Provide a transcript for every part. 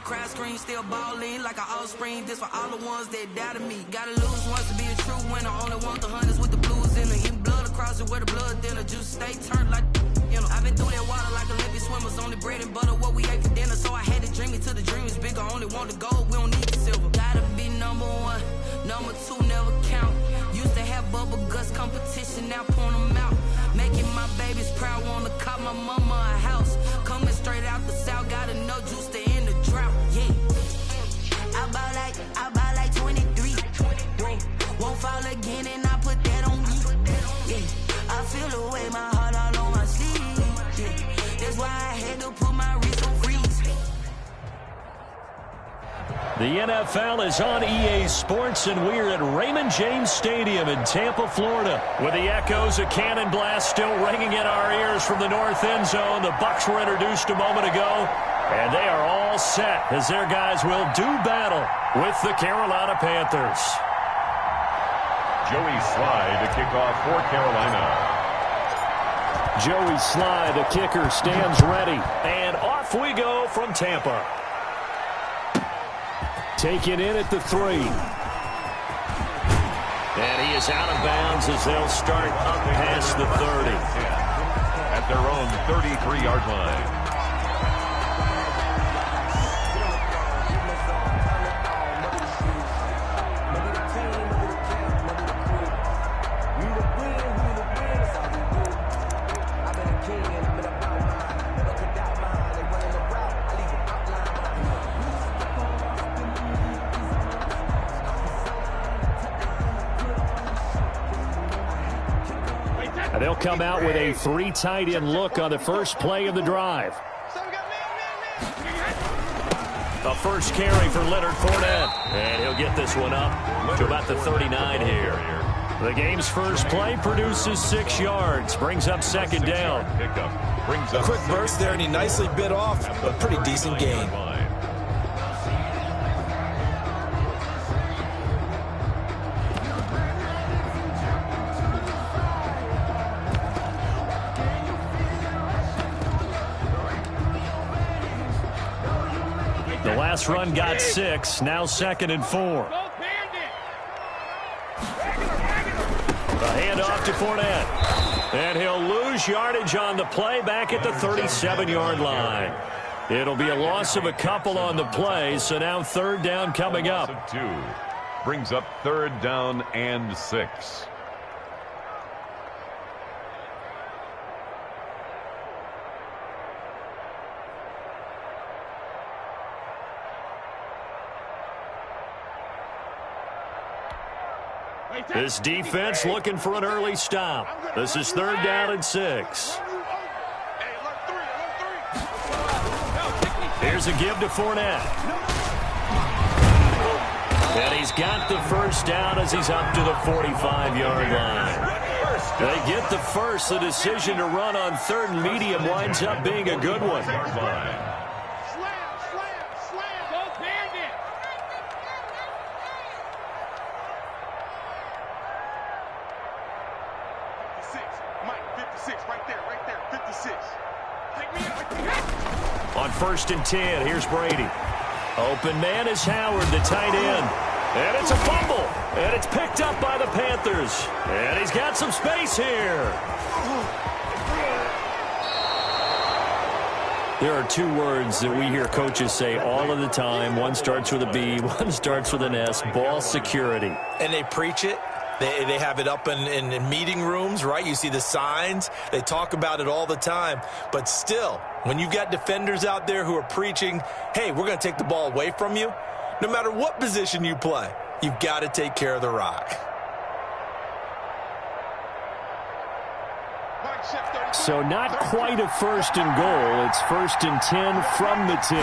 the crowd scream, still balling like an offspring. This for all the ones that doubted me. Gotta lose once to be a true winner. Only want the hunters with the blues in it. Even blood across it where the blood thinner. Juice stay turned like, you know. I've been through that water like Olympic swimmers. Only bread and butter, what we ate for dinner. So I had to dream it till the dream is bigger. Only want the gold, we don't need the silver. Gotta be number one, number two never count. Used to have bubble guts competition, now point them out. Making my babies proud, wanna cop my mama a house. Coming straight out the south, gotta know juice to end the drought. Yeah, I buy like 23. Won't fall again, and I put that on me. Yeah, I feel the way, my heart all on my sleeve. Yeah, that's why I had to put my wrist on freeze. The NFL is on EA Sports, and we're at Raymond James Stadium in Tampa, Florida. With the echoes of cannon blast still ringing in our ears from the north end zone. The Bucs were introduced a moment ago, and they are all set as their guys will do battle with the Carolina Panthers. Joey Slye to kick off for Carolina. Joey Slye, the kicker, stands ready. And off we go from Tampa. Taken in at the 3. And he is out of bounds as they'll start up past the 30. At their own 33-yard line. They'll come out with a 3 tight end look on the first play of the drive. A first carry for Leonard Fournette. And he'll get this one up to about the 39 here. The game's first play produces 6 yards. Brings up second down. A quick burst there, and he nicely bit off a pretty decent gain. The last run got 6, now 2nd and 4. A handoff to Fournette. And he'll lose yardage on the play back at the 37-yard line. It'll be a loss of a couple on the play, so now 3rd down coming up. 2 brings up 3rd down and 6. This defense looking for an early stop. This is 3rd down and 6. Here's a give to Fournette. And he's got the first down as he's up to the 45-yard line. They get the first. The decision to run on 3rd and medium winds up being a good one. On 1st and 10, here's Brady. Open man is Howard, the tight end. And it's a fumble. And it's picked up by the Panthers. And he's got some space here. There are 2 words that we hear coaches say all of the time. One starts with a B, one starts with an S. Ball security. And they preach it. They have it up in meeting rooms, right? You see the signs. They talk about it all the time. But still, when you've got defenders out there who are preaching, hey, we're going to take the ball away from you, no matter what position you play, you've got to take care of the rock. So not quite a 1st and goal. It's 1st and 10 from the 10.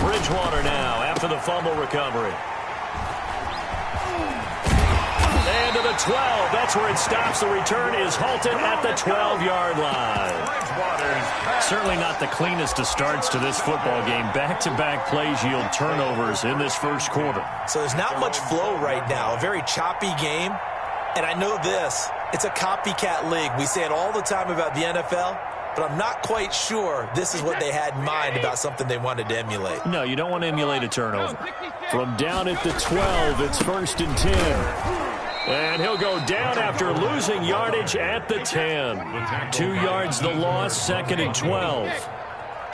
Bridgewater now after the fumble recovery. And to the 12. That's where it stops. The return is halted at the 12-yard line. Certainly not the cleanest of starts to this football game. Back-to-back plays yield turnovers in this first quarter. So there's not much flow right now. A very choppy game. And I know this. It's a copycat league. We say it all the time about the NFL. but I'm not quite sure this is what they had in mind about something they wanted to emulate. No, you don't want to emulate a turnover. From down at the 12, it's 1st and 10. And he'll go down after losing yardage at the 10. 2 yards the loss, 2nd and 12.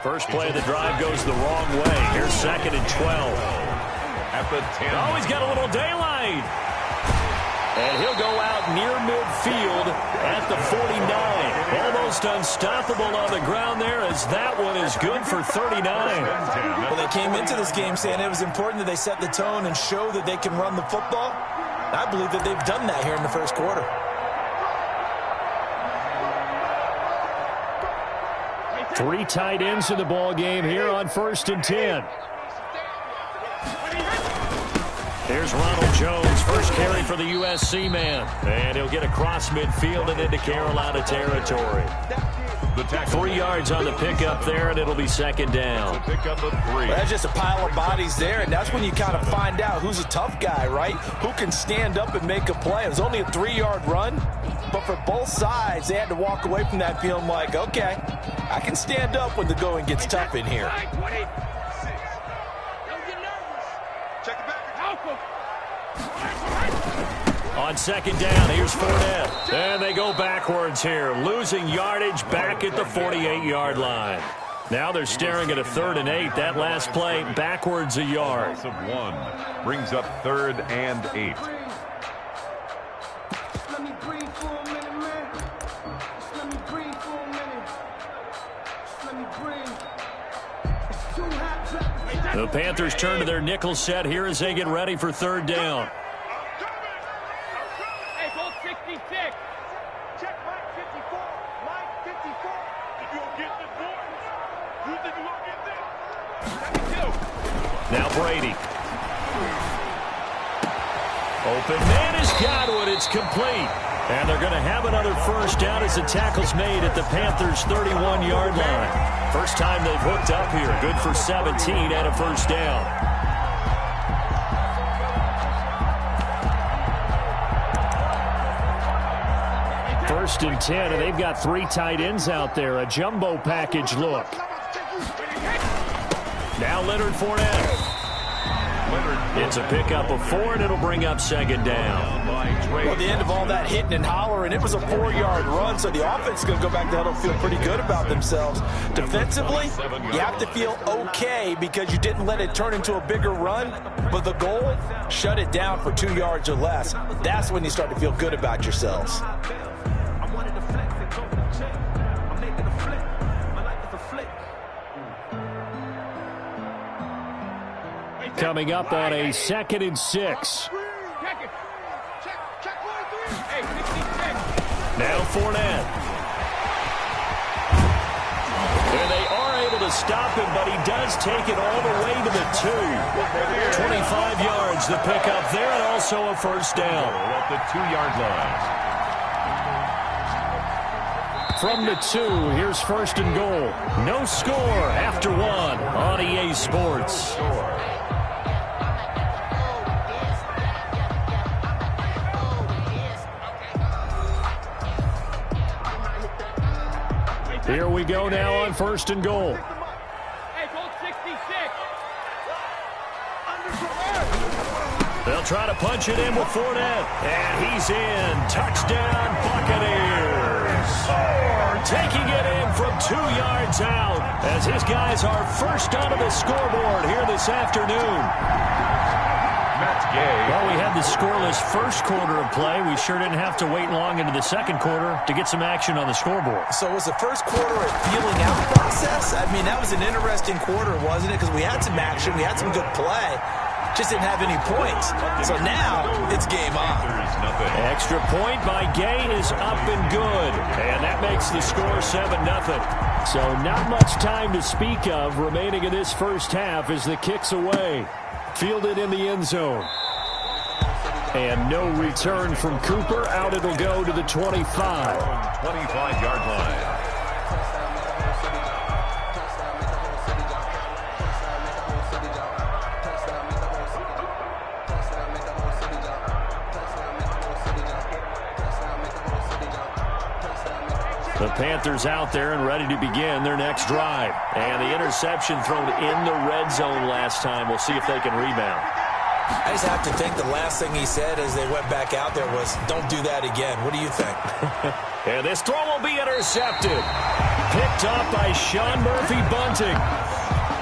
First play of the drive goes the wrong way. Here's 2nd and 12. At the 10. Oh, he's got a little daylight. And he'll go out near midfield at the 49. Almost unstoppable on the ground there, as that one is good for 39. Well, they came into this game saying it was important that they set the tone and show that they can run the football. I believe that they've done that here in the first quarter. Three tight ends in the ball game here on 1st and 10. Here's Ronald Jones, first carry for the USC man. And he'll get across midfield and into Carolina territory. 3 yards on the pickup there, and it'll be 2nd down. Pickup of 3. Well, that's just a pile of bodies there, and that's when you kind of find out who's a tough guy, right? Who can stand up and make a play. It was only a 3-yard run, but for both sides, they had to walk away from that feeling like, okay, I can stand up when the going gets tough in here. On 2nd down, here's Fournette. And they go backwards here, losing yardage back at the 48-yard line. Now they're staring at a 3rd and 8. That last play, backwards a yard. Of 1 brings up 3rd and 8. The Panthers turn to their nickel set here as they get ready for 3rd down. Now Brady. Open man has got it. It's complete. And they're going to have another first down as the tackle's made at the Panthers' 31-yard line. First time they've hooked up here. Good for 17 and a first down. First and 10, and they've got 3 tight ends out there. A jumbo package look. Now Leonard Fournette. It's a pickup of 4, and it'll bring up 2nd down. Well, at the end of all that hitting and hollering, it was a 4-yard run, so the offense is going to go back to huddle, feel pretty good about themselves. Defensively, you have to feel okay because you didn't let it turn into a bigger run, but the goal, shut it down for 2 yards or less. That's when you start to feel good about yourselves. Coming up on a 2nd and 6. Now Fournette. And they are able to stop him, but he does take it all the way to the 2. 25 yards the pickup there, and also a first down. At the 2-yard line. From the 2, here's 1st and goal. No score after 1 on EA Sports. Here we go now on 1st and goal. They'll try to punch it in with Fournette. And he's in. Touchdown, Buccaneers. Taking it in from 2 yards out as his guys are first onto the scoreboard here this afternoon. Well, we had the scoreless first quarter of play. We sure didn't have to wait long into the second quarter to get some action on the scoreboard. So was the first quarter a feeling out process? I mean, that was an interesting quarter, wasn't it? Because we had some action, we had some good play, just didn't have any points. So now it's game on. Extra point by Gay is up and good. And that makes the score 7-0. So not much time to speak of remaining in this first half as the kick's away. Fielded in the end zone. And no return from Cooper. Out it'll go to the 25. 25-yard line. The Panthers out there and ready to begin their next drive. And the interception thrown in the red zone last time. We'll see if they can rebound. I just have to think the last thing he said as they went back out there was, don't do that again. What do you think? And this throw will be intercepted. Picked up by Sean Murphy-Bunting.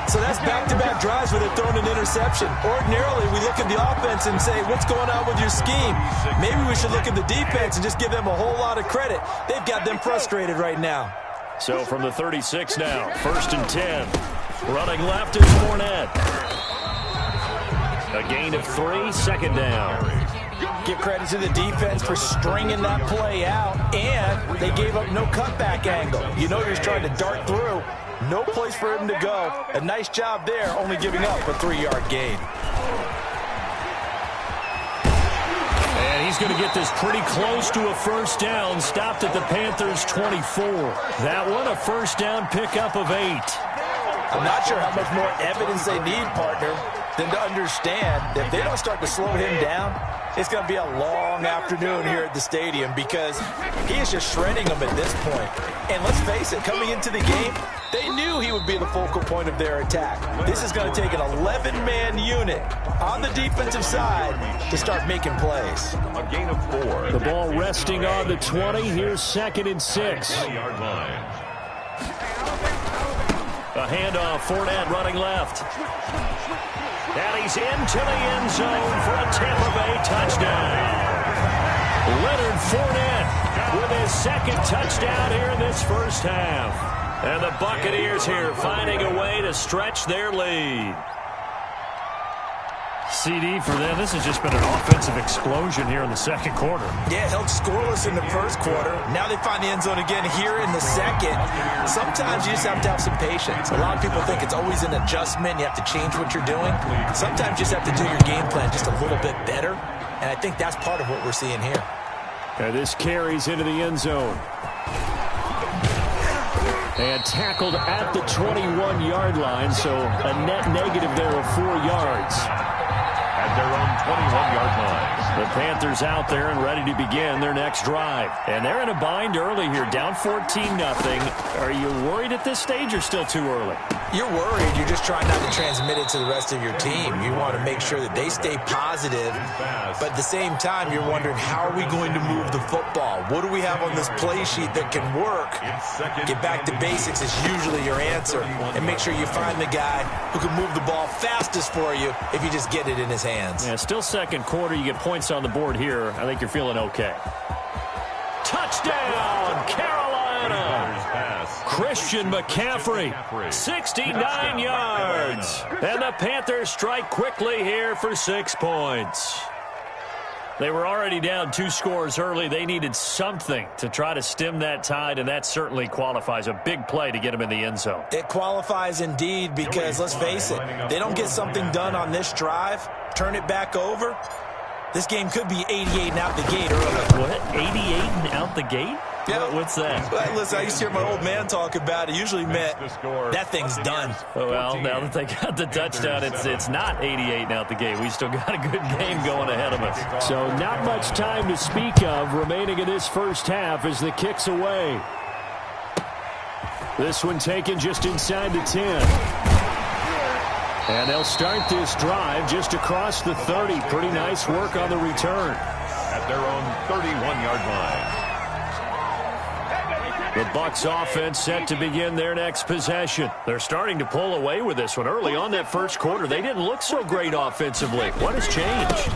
So that's back-to-back drives where they're throwing an interception. Ordinarily, we look at the offense and say, what's going on with your scheme? Maybe we should look at the defense and just give them a whole lot of credit. They've got them frustrated right now. So from the 36 now, 1st and 10. Running left is Fournette. A gain of 3, 2nd down. Give credit to the defense for stringing that play out, and they gave up no cutback angle. You know you're trying to dart through. No place for him to go. A nice job there, only giving up a 3-yard gain. And he's going to get this pretty close to a 1st down, stopped at the Panthers' 24. That one a 1st down pickup of 8. I'm not sure how much more evidence they need, partner, than to understand that if they don't start to slow him down, it's going to be a long afternoon here at the stadium because he is just shredding them at this point. And let's face it, coming into the game, they knew he would be the focal point of their attack. This is going to take an 11-man unit on the defensive side to start making plays. A gain of 4. The ball resting on the 20. Here's 2nd and 6. 20-yard line. A handoff, Fournette running left. And he's into the end zone for a Tampa Bay touchdown. Leonard Fournette with his 2nd touchdown here in this 1st half. And the Buccaneers here finding a way to stretch their lead. CD for them. This has just been an offensive explosion here in the 2nd quarter. Yeah, held scoreless in the 1st quarter. Now they find the end zone again here in the 2nd. Sometimes you just have to have some patience. A lot of people think it's always an adjustment. You have to change what you're doing. Sometimes you just have to do your game plan just a little bit better. And I think that's part of what we're seeing here. And this carries into the end zone. And tackled at the 21-yard line, so a net negative there of 4 yards. At their own 21-yard line. The Panthers out there and ready to begin their next drive. And they're in a bind early here, down 14-0. Are you worried at this stage or still too early? You're worried. You're just trying not to transmit it to the rest of your team. You want to make sure that they stay positive. But at the same time, you're wondering, how are we going to move the football? What do we have on this play sheet that can work? Get back to basics is usually your answer. And make sure you find the guy who can move the ball fastest for you if you just get it in his hands. Yeah, still 2nd quarter. You get points on the board here. I think you're feeling okay. Touchdown, Carolina! Christian McCaffrey, 69 yards. And the Panthers strike quickly here for 6 points. They were already down 2 scores early. They needed something to try to stem that tide, and that certainly qualifies. A big play to get them in the end zone. It qualifies indeed because, let's face it, they don't get something done on this drive, turn it back over, this game could be 88 and out the gate early. What? 88 and out the gate? Yeah. What's that? Well, listen, I used to hear my old man talk about it. Usually meant that thing's done. Well, now that they got the touchdown, it's not 88 and out the gate. We still got a good game going ahead of us. So not much time to speak of remaining in this 1st half as the kick's away. This one taken just inside the 10. And they'll start this drive just across the 30. Pretty nice work on the return. At their own 31-yard line. The Bucs offense set to begin their next possession. They're starting to pull away with this one. Early on that 1st quarter, they didn't look so great offensively. What has changed?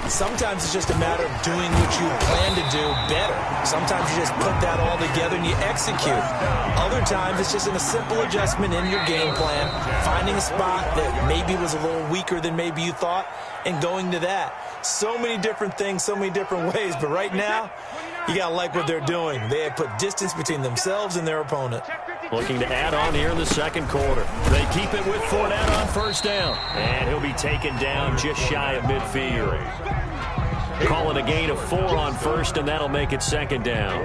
Sometimes it's just a matter of doing what you plan to do better. Sometimes you just put that all together and you execute. Other times it's just a simple adjustment in your game plan, finding a spot that maybe was a little weaker than maybe you thought, and going to that. So many different things, so many different ways, but right now, you got to like what they're doing. They have put distance between themselves and their opponent. Looking to add on here in the 2nd quarter. They keep it with Fournette on 1st down. And he'll be taken down just shy of midfield. Calling a gain of 4 on 1st, and that'll make it 2nd down.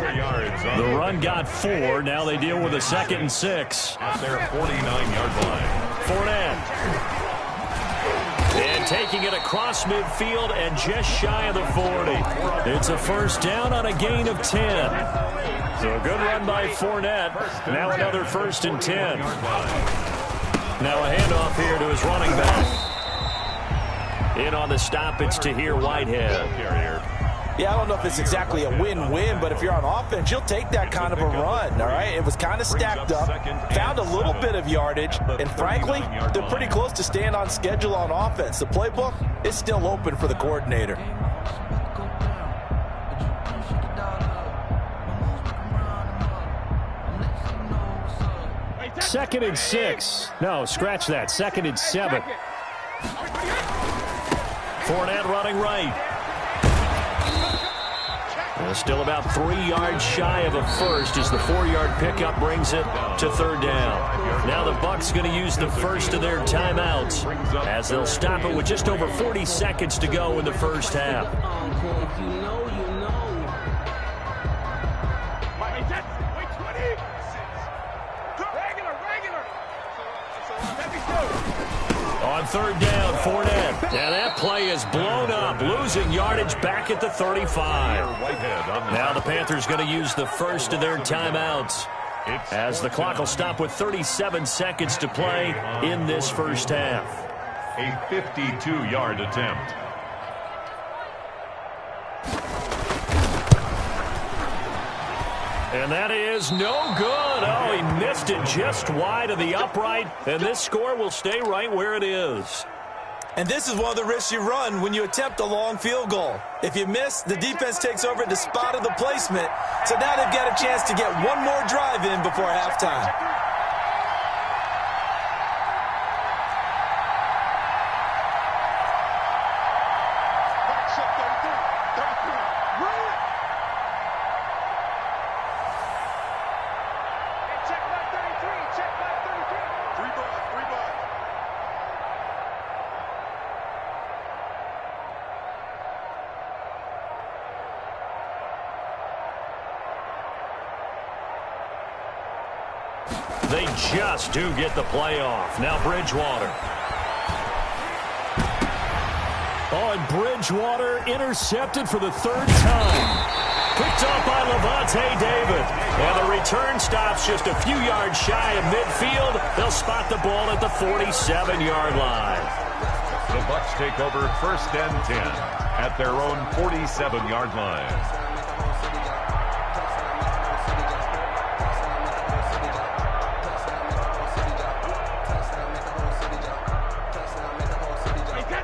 The run got 4. Now they deal with a 2nd and 6. At their 49-yard line. Fournette. And taking it across midfield and just shy of the 40. It's a 1st down on a gain of 10. So a good run by Fournette. Now another 1st and 10. Now a handoff here to his running back. In on the stop, it's Tahir Whitehead. Yeah, I don't know if it's exactly a win-win, but if you're on offense, you'll take that kind of a run, all right? It was kind of stacked up, found a little bit of yardage, and frankly, they're pretty close to staying on schedule on offense. The playbook is still open for the coordinator. Second and 6. No, scratch that. 2nd and 7. Fournette running right. Still about 3 yards shy of a first as the 4-yard pickup brings it to 3rd down. Now the Bucs going to use the first of their timeouts as they'll stop it with just over 40 seconds to go in the first half. On 3rd down, Fournette. And that play is blown up, losing yardage back at the 35. Now the Panthers going to use the first of their timeouts as the clock will stop with 37 seconds to play in this first half. A 52-yard attempt. And that is no good. Oh, he missed it just wide of the upright, and this score will stay right where it is. And this is one of the risks you run when you attempt a long field goal. If you miss, the defense takes over at the spot of the placement, so now they've got a chance to get one more drive in before halftime. They just do get the playoff. Now Bridgewater. Oh, and Bridgewater intercepted for the 3rd time. Picked off by Levante David. And the return stops just a few yards shy of midfield. They'll spot the ball at the 47-yard line. The Bucs take over 1st and 10 at their own 47-yard line.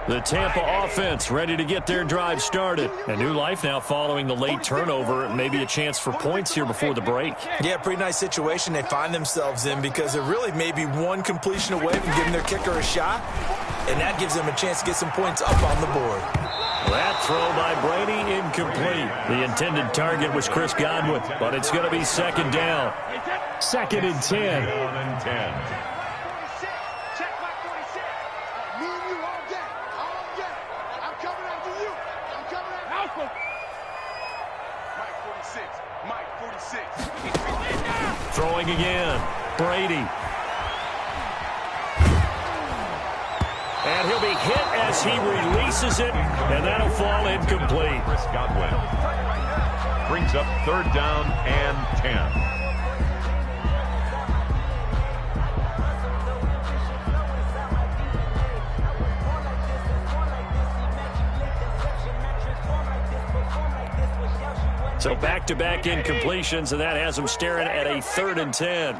The Tampa offense ready to get their drive started. A new life now following the late turnover. Maybe a chance for points here before the break. Yeah, pretty nice situation they find themselves in because they're really maybe one completion away from giving their kicker a shot, and that gives them a chance to get some points up on the board. That throw by Brady incomplete. The intended target was Chris Godwin, but it's going to be 2nd down. 2nd and 10. 2nd and 10. Throwing again. Brady. And he'll be hit as he releases it, and that'll fall incomplete. Chris Godwin brings up 3rd down and 10. So back-to-back incompletions, and that has them staring at a 3rd and 10.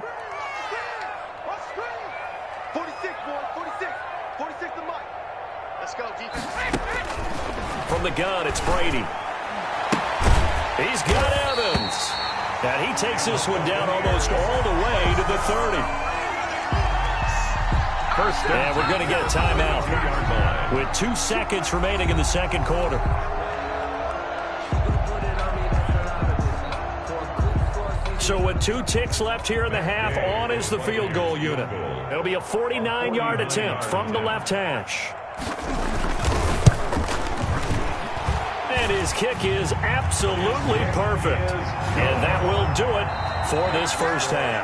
46, boy, 46. 46 to Mike. Let's go, defense. From the gun, it's Brady. He's got Evans. And he takes this one down almost all the way to the 30. First down. And we're going to get a timeout with 2 seconds remaining in the 2nd quarter. So with 2 ticks left here in the half, on is the field goal unit. It'll be a 49-yard attempt from the left hash. And his kick is absolutely perfect. And that will do it for this first half.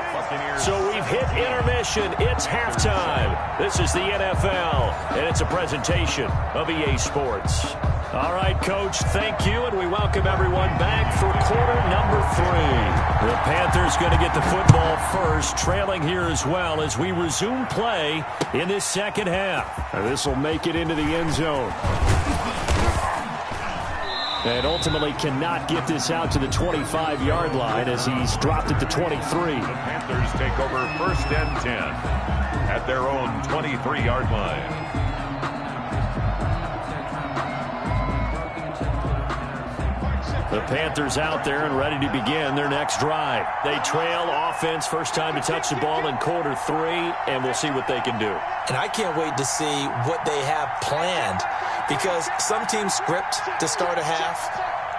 So we've hit intermission. It's halftime. This is the NFL and it's a presentation of EA Sports. All right, Coach, thank you, and we welcome everyone back for quarter number 3. The Panthers going to get the football first, trailing here as well as we resume play in this second half. This will make it into the end zone. And ultimately cannot get this out to the 25-yard line as he's dropped it to 23. The Panthers take over first and 10 at their own 23-yard line. The Panthers out there and ready to begin their next drive. They trail offense, first time to touch the ball in quarter 3, and we'll see what they can do. And I can't wait to see what they have planned, because some teams script to start a half.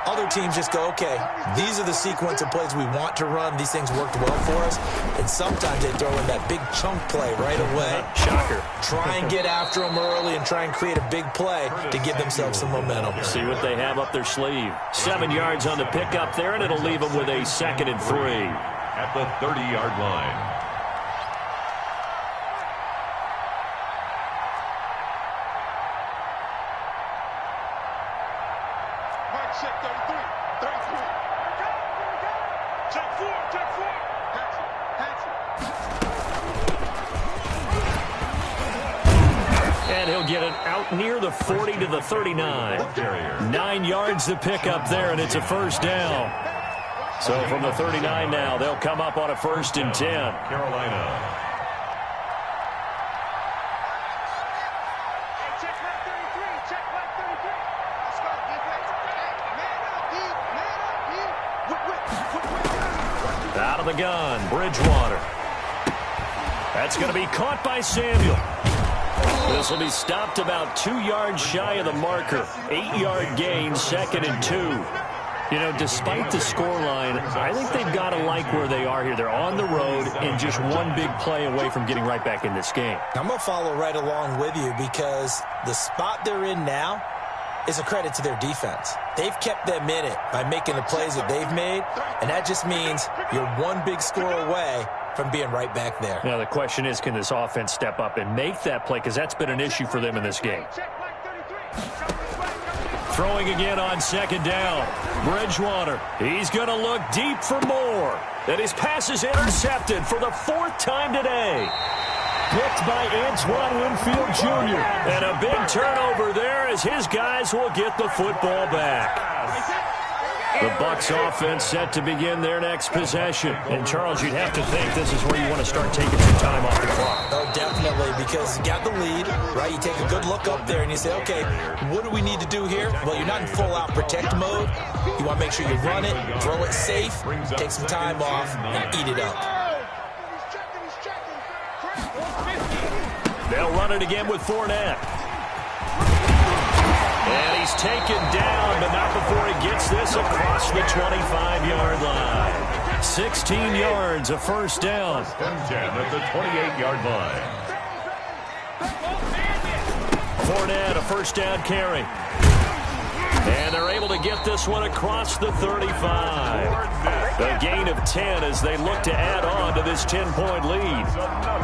Other teams just go, okay, these are the sequence of plays we want to run. These things worked well for us. And sometimes they throw in that big chunk play right away. Shocker. Try and get after them early and try and create a big play to give themselves some momentum. See what they have up their sleeve. 7 yards on the pickup there, and it'll leave them with a 2nd and 3. At the 30-yard line. And he'll get it out near the 40 to the 39. 9 yards to pick up there, and it's a first down. So from the 39 now, they'll come up on a 1st and 10. Carolina. Out of the gun, Bridgewater. That's going to be caught by Samuel. This will be stopped about 2 yards shy of the marker. 8-yard gain, 2nd and 2. You know, despite the scoreline, I think they've got to like where they are here. They're on the road and just one big play away from getting right back in this game. I'm going to follow right along with you, because the spot they're in now is a credit to their defense. They've kept them in it by making the plays that they've made, and that just means you're one big score away from being right back there. Now, the question is, can this offense step up and make that play? Because that's been an issue for them in this game. Throwing again on 2nd down. Bridgewater. He's going to look deep for more. And his pass is intercepted for the 4th time today. Picked by Antoine Winfield Jr. And a big turnover there as his guys will get the football back. The Bucs offense set to begin their next possession. And, Charles, you'd have to think this is where you want to start taking some time off the clock. Oh, definitely, because you got the lead, right? You take a good look up there and you say, okay, what do we need to do here? Well, you're not in full-out protect mode. You want to make sure you run it, throw it safe, take some time off, and eat it up. They'll run it again with Fournette. And he's taken down, but not before he gets this across the 25-yard line. 16 yards, a first down. 10 at the 28-yard line. Fournette, a first down carry. And they're able to get this one across the 35. A gain of 10 as they look to add on to this 10-point lead.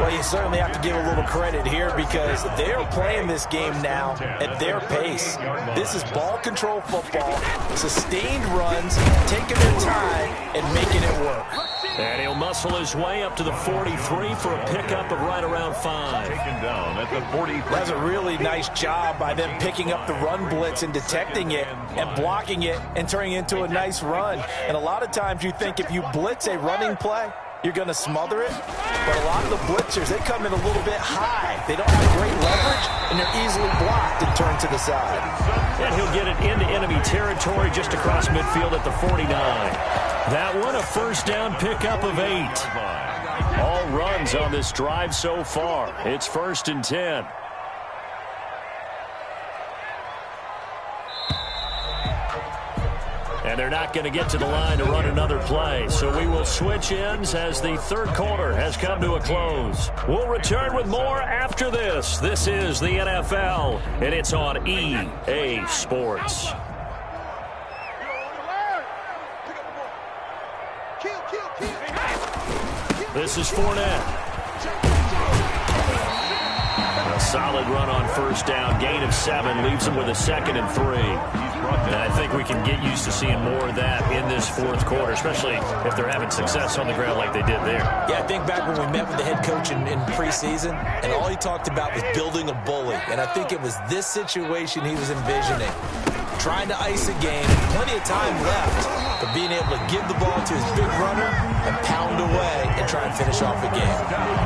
Well, you certainly have to give a little credit here, because they're playing this game now at their pace. This is ball control football, sustained runs, taking their time, and making it work. And he'll muscle his way up to the 43 for a pickup of right around 5. Taken down at the 43. That's a really nice job by them picking up the run blitz and detecting it and blocking it and turning it into a nice run. And a lot of times you think if you blitz a running play, you're going to smother it. But a lot of the blitzers, they come in a little bit high. They don't have great leverage, and they're easily blocked and turned to the side. And he'll get it into enemy territory just across midfield at the 49. That one, a first down pickup of 8. All runs on this drive so far. It's 1st and 10. And they're not going to get to the line to run another play. So we will switch ends as the third quarter has come to a close. We'll return with more after this. This is the NFL, and it's on EA Sports. This is Fournette. A Solid run on first down. Gain of 7 leaves them with a 2nd and 3. And I think we can get used to seeing more of that in this fourth quarter, especially if they're having success on the ground like they did there. Yeah, I think back when we met with the head coach in preseason, and all he talked about was building a bully. And I think it was this situation he was envisioning. Trying to ice a game, plenty of time left, but being able to give the ball to his big runner and pound away and try and finish off a game.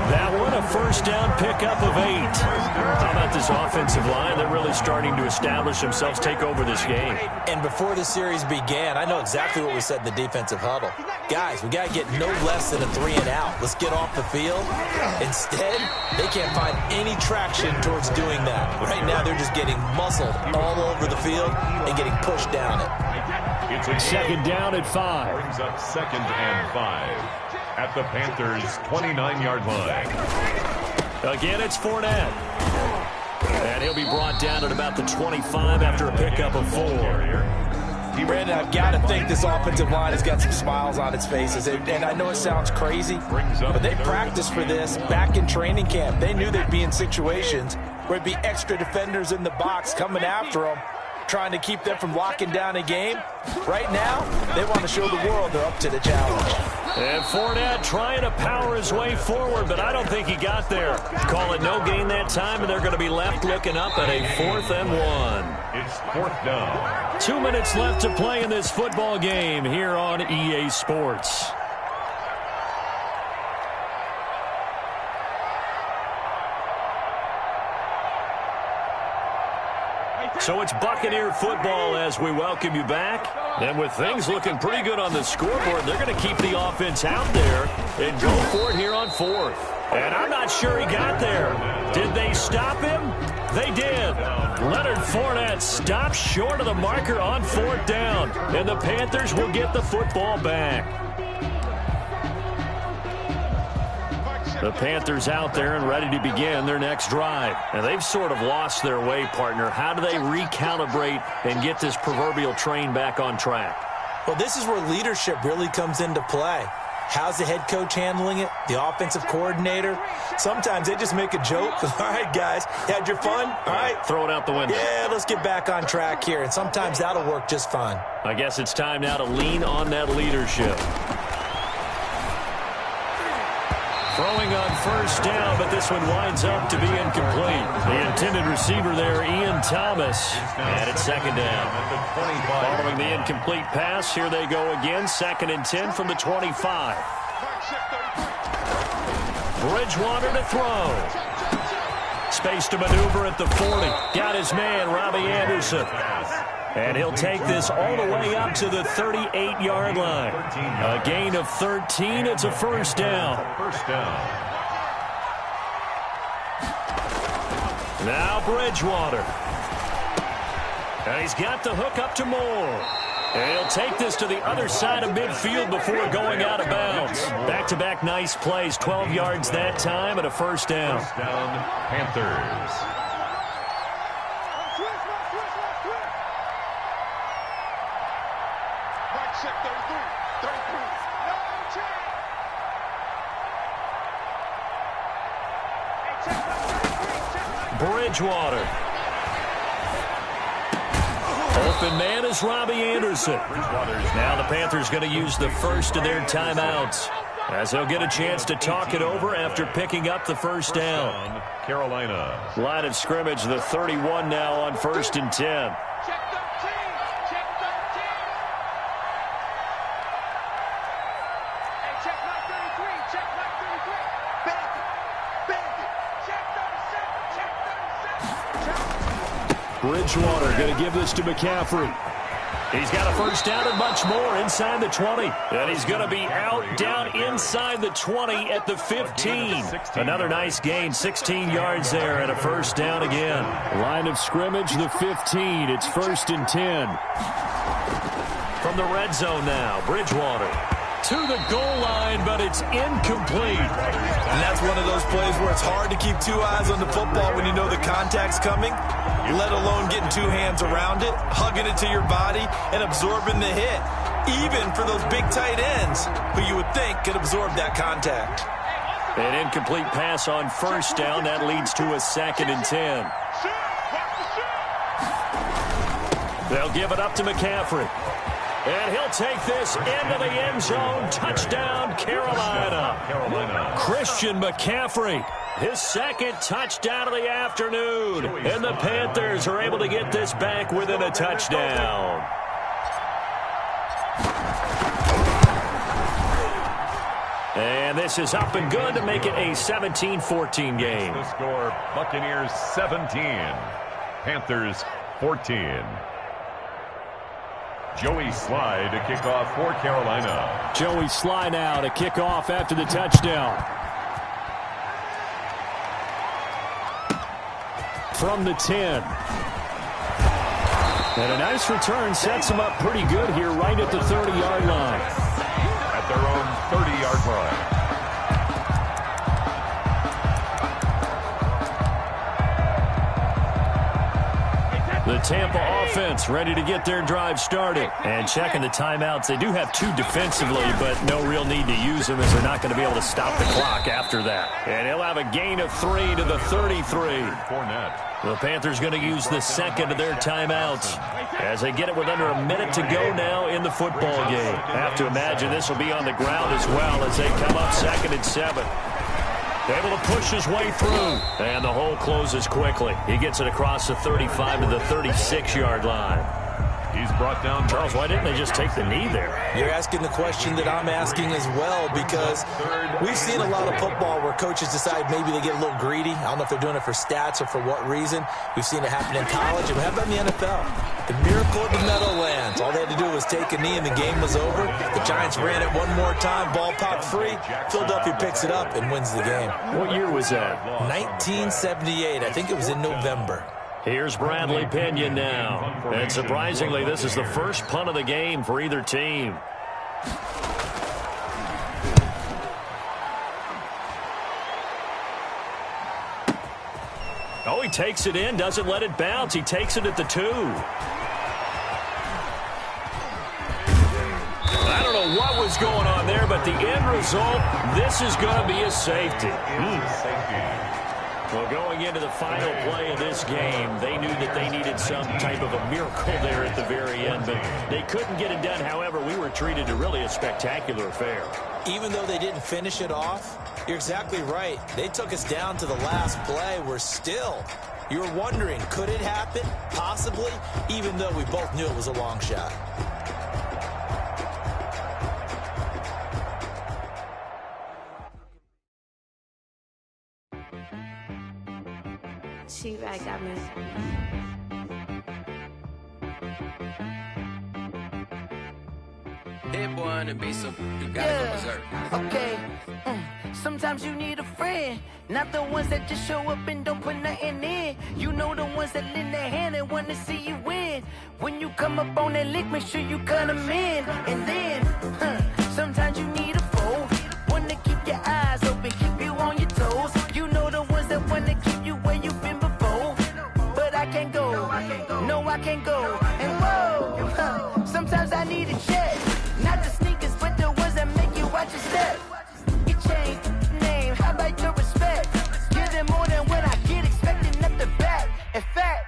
That one, a first down pickup of 8. How about this offensive line? They're really starting to establish themselves, take over this game. And before the series began, I know exactly what we said in the defensive huddle. Guys, we got to get no less than a 3-and-out. Let's get off the field. Instead, they can't find any traction towards doing that. Right now, they're just getting muscled all over the field and getting pushed down it. It's a 2nd down at 5. Brings up 2nd and 5 at the Panthers' 29-yard line. Again, it's Fournette. And he'll be brought down at about the 25 after a pickup of 4. Brandon, I've got to think this offensive line has got some smiles on its faces. And I know it sounds crazy, but they practiced for this back in training camp. They knew they'd be in situations where there'd be extra defenders in the box coming after them, trying to keep them from locking down a game. Right now, they want to show the world they're up to the challenge. And Fournette trying to power his way forward, but I don't think he got there. Call it no gain that time, and they're going to be left looking up at a 4th and 1. It's 4th down. 2 minutes left to play in this football game here on EA Sports. So it's Buccaneer football as we welcome you back. And with things looking pretty good on the scoreboard, they're going to keep the offense out there and go for it here on 4th. And I'm not sure he got there. Did they stop him? They did. Leonard Fournette stopped short of the marker on 4th down. And the Panthers will get the football back. The Panthers out there and ready to begin their next drive. And they've sort of lost their way, partner. How do they recalibrate and get this proverbial train back on track? Well, this is where leadership really comes into play. How's the head coach handling it? The offensive coordinator? Sometimes they just make a joke. All right, guys, had your fun? All right. Throw it out the window. Yeah, let's get back on track here. And sometimes that'll work just fine. I guess it's time now to lean on that leadership. Throwing on first down, but this one winds up to be incomplete. The intended receiver there, Ian Thomas. And it's 2nd down. Following the incomplete pass, here they go again. 2nd and 10 from the 25. Bridgewater to throw. Space to maneuver at the 40. Got his man, Robbie Anderson. And he'll take this all the way up to the 38-yard line. A gain of 13. It's a first down. Now Bridgewater. And he's got the hook up to Moore. And he'll take this to the other side of midfield before going out of bounds. Back-to-back nice plays. 12 yards that time and a first down. First down, Panthers. Bridgewater. Open man is Robbie Anderson. Now the Panthers going to use the first of their timeouts as they'll get a chance to talk it over after picking up the first down. Carolina. Line of scrimmage, the 31 now on 1st and 10. Bridgewater going to give this to McCaffrey. He's got a first down and much more inside the 20. And he's going to be out down inside the 20 at the 15. Another nice gain, 16 yards there and a first down again. Line of scrimmage, the 15. It's 1st and 10. From the red zone now, Bridgewater to the goal line, but it's incomplete. And that's one of those plays where it's hard to keep 2 eyes on the football when you know the contact's coming, let alone getting 2 hands around it, hugging it to your body, and absorbing the hit, even for those big tight ends who you would think could absorb that contact. An incomplete pass on first down. That leads to a 2nd and 10. They'll give it up to McCaffrey. And he'll take this into the end zone. Touchdown, Carolina. Christian McCaffrey, his 2nd touchdown of the afternoon. And the Panthers are able to get this back within a touchdown. And this is up and good to make it a 17-14 game. The score, Buccaneers 17, Panthers 14. Joey Sly to kick off for Carolina. Joey Sly now to kick off after the touchdown. From the 10. And a nice return sets him up pretty good here right at the 30-yard line. At their own 30-yard line. The Tampa offense ready to get their drive started. And checking the timeouts. They do have 2 defensively, but no real need to use them as they're not going to be able to stop the clock after that. And he'll have a gain of 3 to the 33. The Panthers going to use the 2nd of their timeouts as they get it with under a minute to go now in the football game. Have to imagine this will be on the ground as well as they come up 2nd and 7. Able to push his way through. And the hole closes quickly. He gets it across the 35 to the 36-yard line. He's brought down. Charles, why didn't they just take the knee there? You're asking the question that I'm asking as well, because we've seen a lot of football where coaches decide maybe they get a little greedy. I don't know if they're doing it for stats or for what reason. We've seen it happen in college. And how about in the NFL? The miracle of the Meadowlands. All they had to do was take a knee and the game was over. The Giants ran it one more time. Ball popped free. Philadelphia picks it up and wins the game. What year was that? 1978. I think it was in November. Here's Bradley Pinion now. And surprisingly, this is the first punt of the game for either team. Oh, he takes it in, doesn't let it bounce. He takes it at the 2. I don't know what was going on there, but the end result, this is going to be a safety. Well, going into the final play of this game, they knew that they needed some type of a miracle there at the very end, but they couldn't get it done. However, we were treated to really a spectacular affair. Even though they didn't finish it off, you're exactly right. They took us down to the last play. We're still, you were wondering, could it happen? Possibly, even though we both knew it was a long shot. She-Rag got me. Hit boy on the beat, so you gotta go berserk. Okay. Sometimes you need a friend, not the ones that just show up and don't put nothing in. You know the ones that lend their hand and want to see you win. When you come up on that lick, make sure you cut them in. And then, sometimes you need a foe, one to keep your eyes open, keep you on your toes. You know the ones that want to keep you where you've been before. But I can't go, no I can't go. And whoa, sometimes I need a check. Not the sneakers, but the ones that make you watch your step. You change name, how about your respect? Give them more than what I get, expecting at the back. In fact,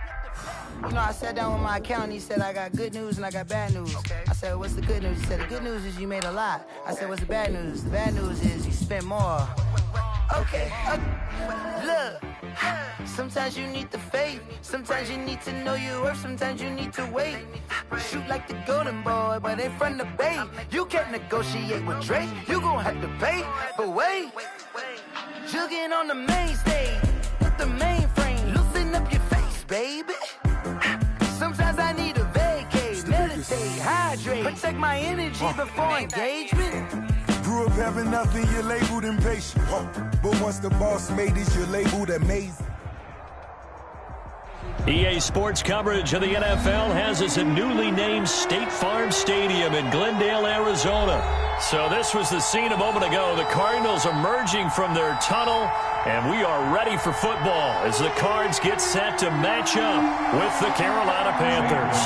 you know, I sat down with my accountant. He said, I got good news and I got bad news. Okay. I said, what's the good news? He said, the good news is you made a lot. I said, what's the bad news? The bad news is you spent more. Okay. Look, sometimes you need the faith. Sometimes you need to know your worth. Sometimes you need to wait. Shoot like the golden boy, but in front of bait. You can't negotiate with Drake. You gon' have to pay. But wait, jugging on the main stage with the mainframe. Loosen up your face, baby. Sometimes I need a vacate, meditate, hydrate, protect my energy before engagement. Grew up having nothing, you're labeled impatient. But once the boss made it, you're labeled amazing. EA Sports coverage of the NFL has us at newly named State Farm Stadium in Glendale, Arizona. So this was the scene a moment ago. The Cardinals emerging from their tunnel, and we are ready for football as the Cards get set to match up with the Carolina Panthers.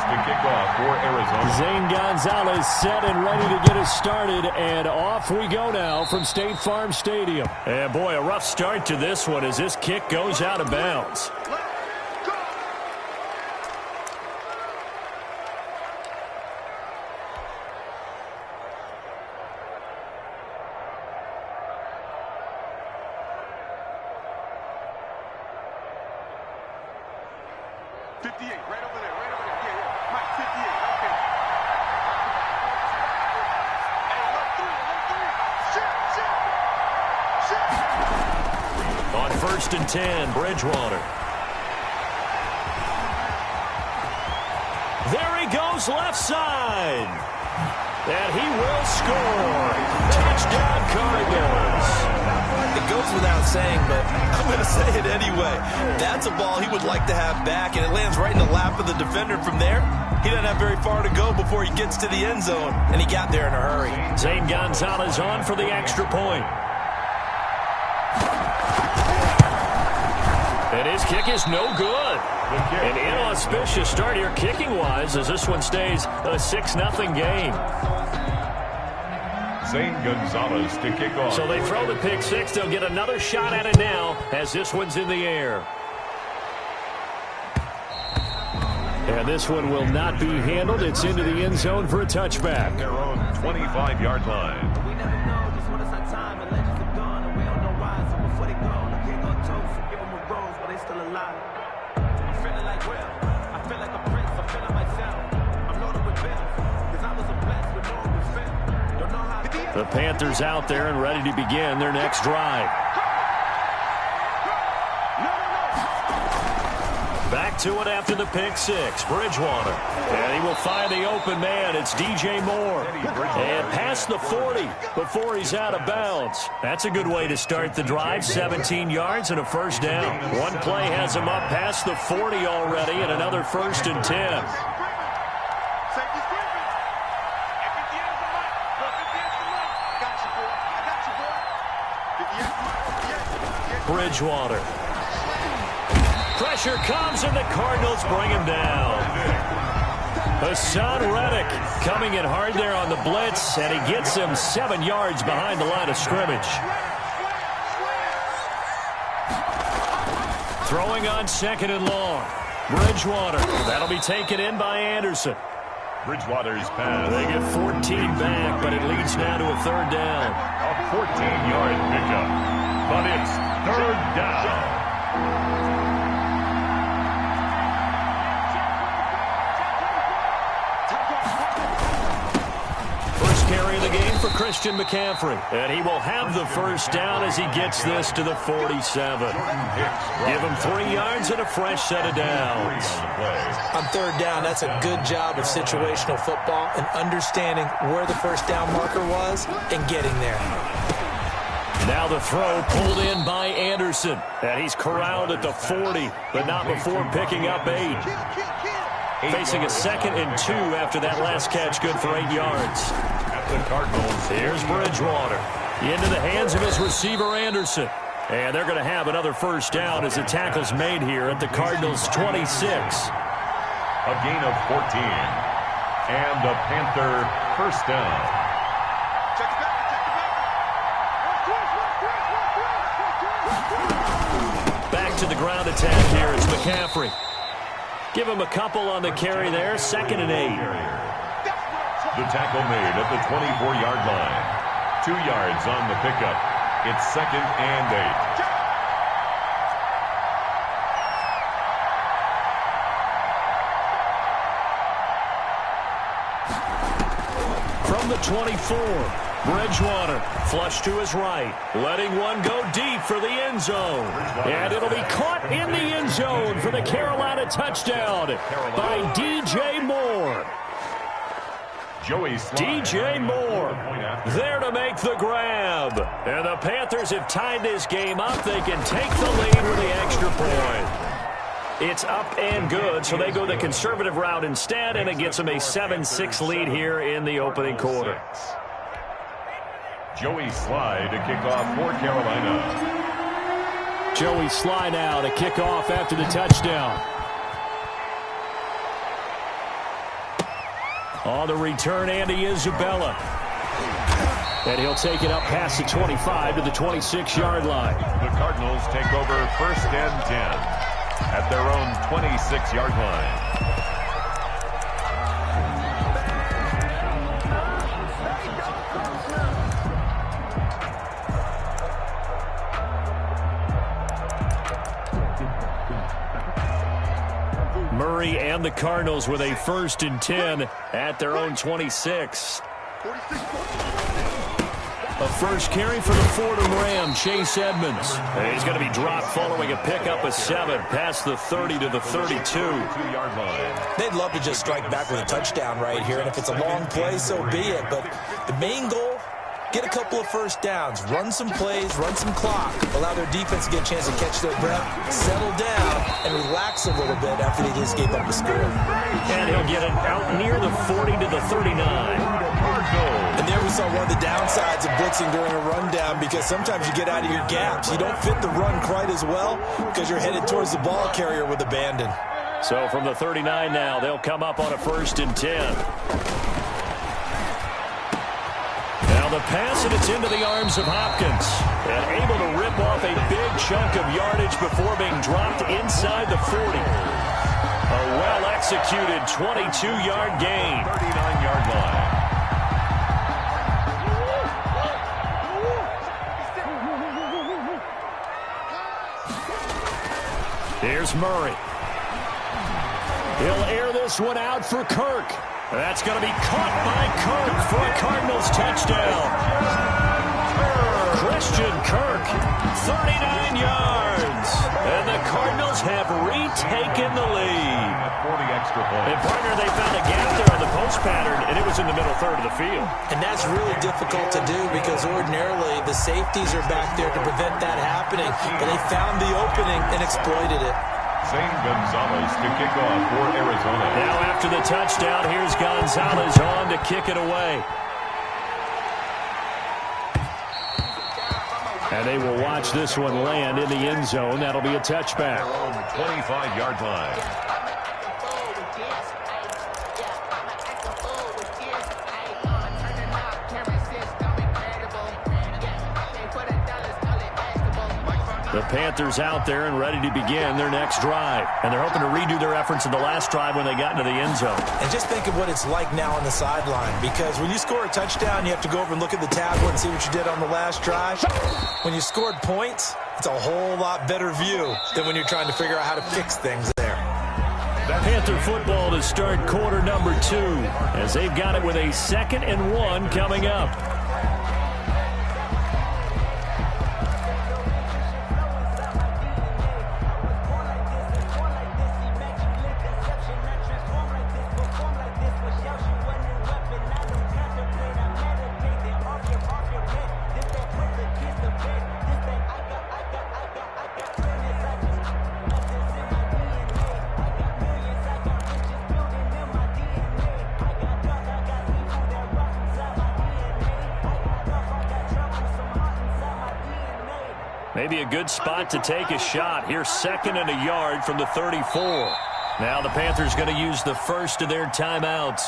To kick off for Arizona. Zane Gonzalez set and ready to get us started, and off we go now from State Farm Stadium. And boy, a rough start to this one as this kick goes out of bounds. 58, right over there, yeah. Mike, 58, right there. Hey, look, 3, 3. Shit. On 1st and 10, Bridgewater. There he goes, left side. And he will score. Touchdown, Cardinals. It goes without saying, but I'm going to say it anyway. That's a ball he would like to have back, and it lands right in the lap of the defender from there. He doesn't have very far to go before he gets to the end zone, and he got there in a hurry. Zane Gonzalez on for the extra point. And his kick is no good. An inauspicious start here kicking-wise as this one stays a 6-0 game. Zane Gonzalez to kick off. So they throw the pick six. They'll get another shot at it now as this one's in the air. And this one will not be handled. It's into the end zone for a touchback. Their own 25-yard line. We never know just when it's our time and legends are gone and we don't know why. So before they go, the king on toast, give them a rose while they still alive. I'm feeling like Will. I feel like a prince. I'm feeling myself. I'm loaded with bills because I was a blessed with no respect. Don't know how. The Panthers out there and ready to begin their next drive. Back to it after the pick six. Bridgewater. And he will find the open man. It's DJ Moore. And past the 40 before he's out of bounds. That's a good way to start the drive. 17 yards and a first down. One play has him up past the 40 already and another 1st and 10. Bridgewater. Pressure comes and the Cardinals bring him down. Hassan Reddick coming in hard there on the blitz, and he gets him 7 yards behind the line of scrimmage. Throwing on 2nd and long. Bridgewater. That'll be taken in by Anderson. Bridgewater's pass. They get 14 back, but it leads now to a 3rd down. A 14-yard pickup, but it's 3rd down. First carry of the game for Christian McCaffrey, and he will have the 1st down as he gets this to the 47. Give him 3 yards and a fresh set of downs. On 3rd down, that's a good job of situational football and understanding where the 1st down marker was and getting there. Now the throw pulled in by Anderson, and he's corralled at the 40, but not before picking up 8. Facing a 2nd and 2 after that last catch, good for 8 yards. At the Cardinals. Here's Bridgewater into the hands of his receiver Anderson, and they're going to have another 1st down as the tackle's made here at the Cardinals 26. A gain of 14, and the Panther 1st down. Back to the ground attack here is McCaffrey. Give him a couple on the carry there, 2nd and 8. The tackle made at the 24-yard line. 2 yards on the pickup. It's 2nd and 8. From the 24, Bridgewater flush to his right, letting one go deep for the end zone. And it'll be caught in the end zone for the Carolina touchdown by DJ Moore. DJ Moore there to make the grab. And the Panthers have tied this game up. They can take the lead with the extra point. It's up and good, so they go the conservative route instead, and it gets them a 7-6 lead here in the opening quarter. Joey Sly to kick off for Carolina. Joey Sly now to kick off after the touchdown. On the return, Andy Isabella. And he'll take it up past the 25 to the 26-yard line. The Cardinals take over 1st and 10 at their own 26-yard line. Murray and the Cardinals with a 1st and 10 at their own 26. A first carry for the Fordham Ram, Chase Edmonds. And he's going to be dropped following a pickup of 7 past the 30 to the 32-yard line. They'd love to just strike back with a touchdown right here, and if it's a long play, so be it. But the main goal, get a couple of first downs, run some plays, run some clock, allow their defense to get a chance to catch their breath, settle down, and relax a little bit after they just gave up the score. And he'll get it out near the 40 to the 39. And there we saw one of the downsides of blitzing during a rundown, because sometimes you get out of your gaps. You don't fit the run quite as well because you're headed towards the ball carrier with abandon. So from the 39 now, they'll come up on a 1st and 10. Now the pass, and it's into the arms of Hopkins. And able to rip off a big chunk of yardage before being dropped inside the 40. A well-executed 22-yard gain. 39-yard line. Here's Murray. He'll air this one out for Kirk. That's going to be caught by Kirk for a Cardinals touchdown. Christian Kirk, 39 yards. And the Cardinals have retaken the lead. 40 extra points. And, partner, they found a gap there on the post pattern, and it was in the middle third of the field. And that's really difficult to do, because ordinarily the safeties are back there to prevent that happening. But they found the opening and exploited it. Zane Gonzalez to kick off for Arizona. Now after the touchdown, here's Gonzalez on to kick it away. And they will watch this one land in the end zone. That'll be a touchback. 25-yard line. The Panthers out there and ready to begin their next drive. And they're hoping to redo their efforts in the last drive when they got into the end zone. And just think of what it's like now on the sideline, because when you score a touchdown, you have to go over and look at the tablet and see what you did on the last drive. When you scored points, it's a whole lot better view than when you're trying to figure out how to fix things there. Panther football to start quarter number 2, as they've got it with a 2nd and 1 coming up. Maybe a good spot to take a shot. Here's 2nd and a yard from the 34. Now the Panthers going to use the first of their timeouts.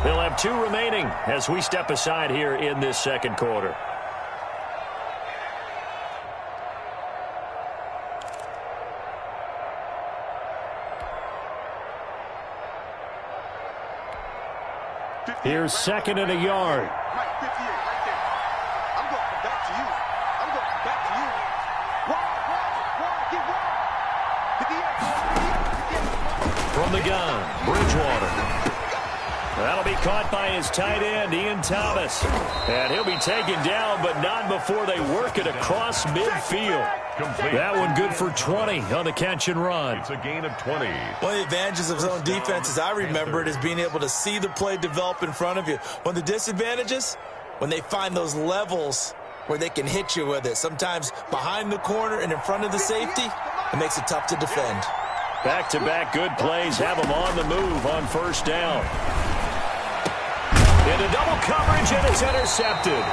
They'll have 2 remaining as we step aside here in this second quarter. Here's 2nd and a yard. Mike, 58, right there. I'm going back to you. I'm going back to you. Get wide. From the gun, Bridgewater. That'll be caught by his tight end, Ian Thomas. And he'll be taken down, but not before they work it across midfield. Complete. That one good for 20 on the catch and run. It's a gain of 20. One of the advantages of zone defense, as I remember it, is being able to see the play develop in front of you. One of the disadvantages, when they find those levels where they can hit you with it, sometimes behind the corner and in front of the safety, it makes it tough to defend. Back-to-back good plays have him on the move on first down. Into double coverage, and it's intercepted.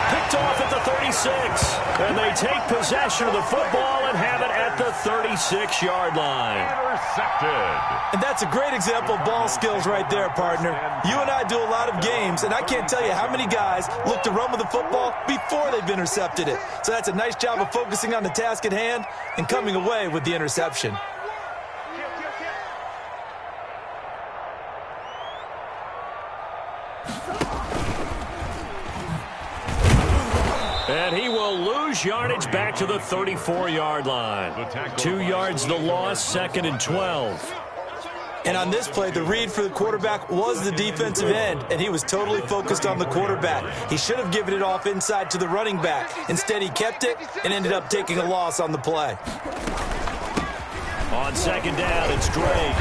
Picked off at the 36. And they take possession of the football and have it at the 36-yard line. Intercepted. And that's a great example of ball skills right there, partner. You and I do a lot of games, and I can't tell you how many guys look to run with the football before they've intercepted it. So that's a nice job of focusing on the task at hand and coming away with the interception. And he will lose yardage back to the 34-yard line. 2 yards the loss, 2nd and 12. And on this play, the read for the quarterback was the defensive end, and he was totally focused on the quarterback. He should have given it off inside to the running back. Instead, he kept it and ended up taking a loss on the play. On 2nd down, it's Drake.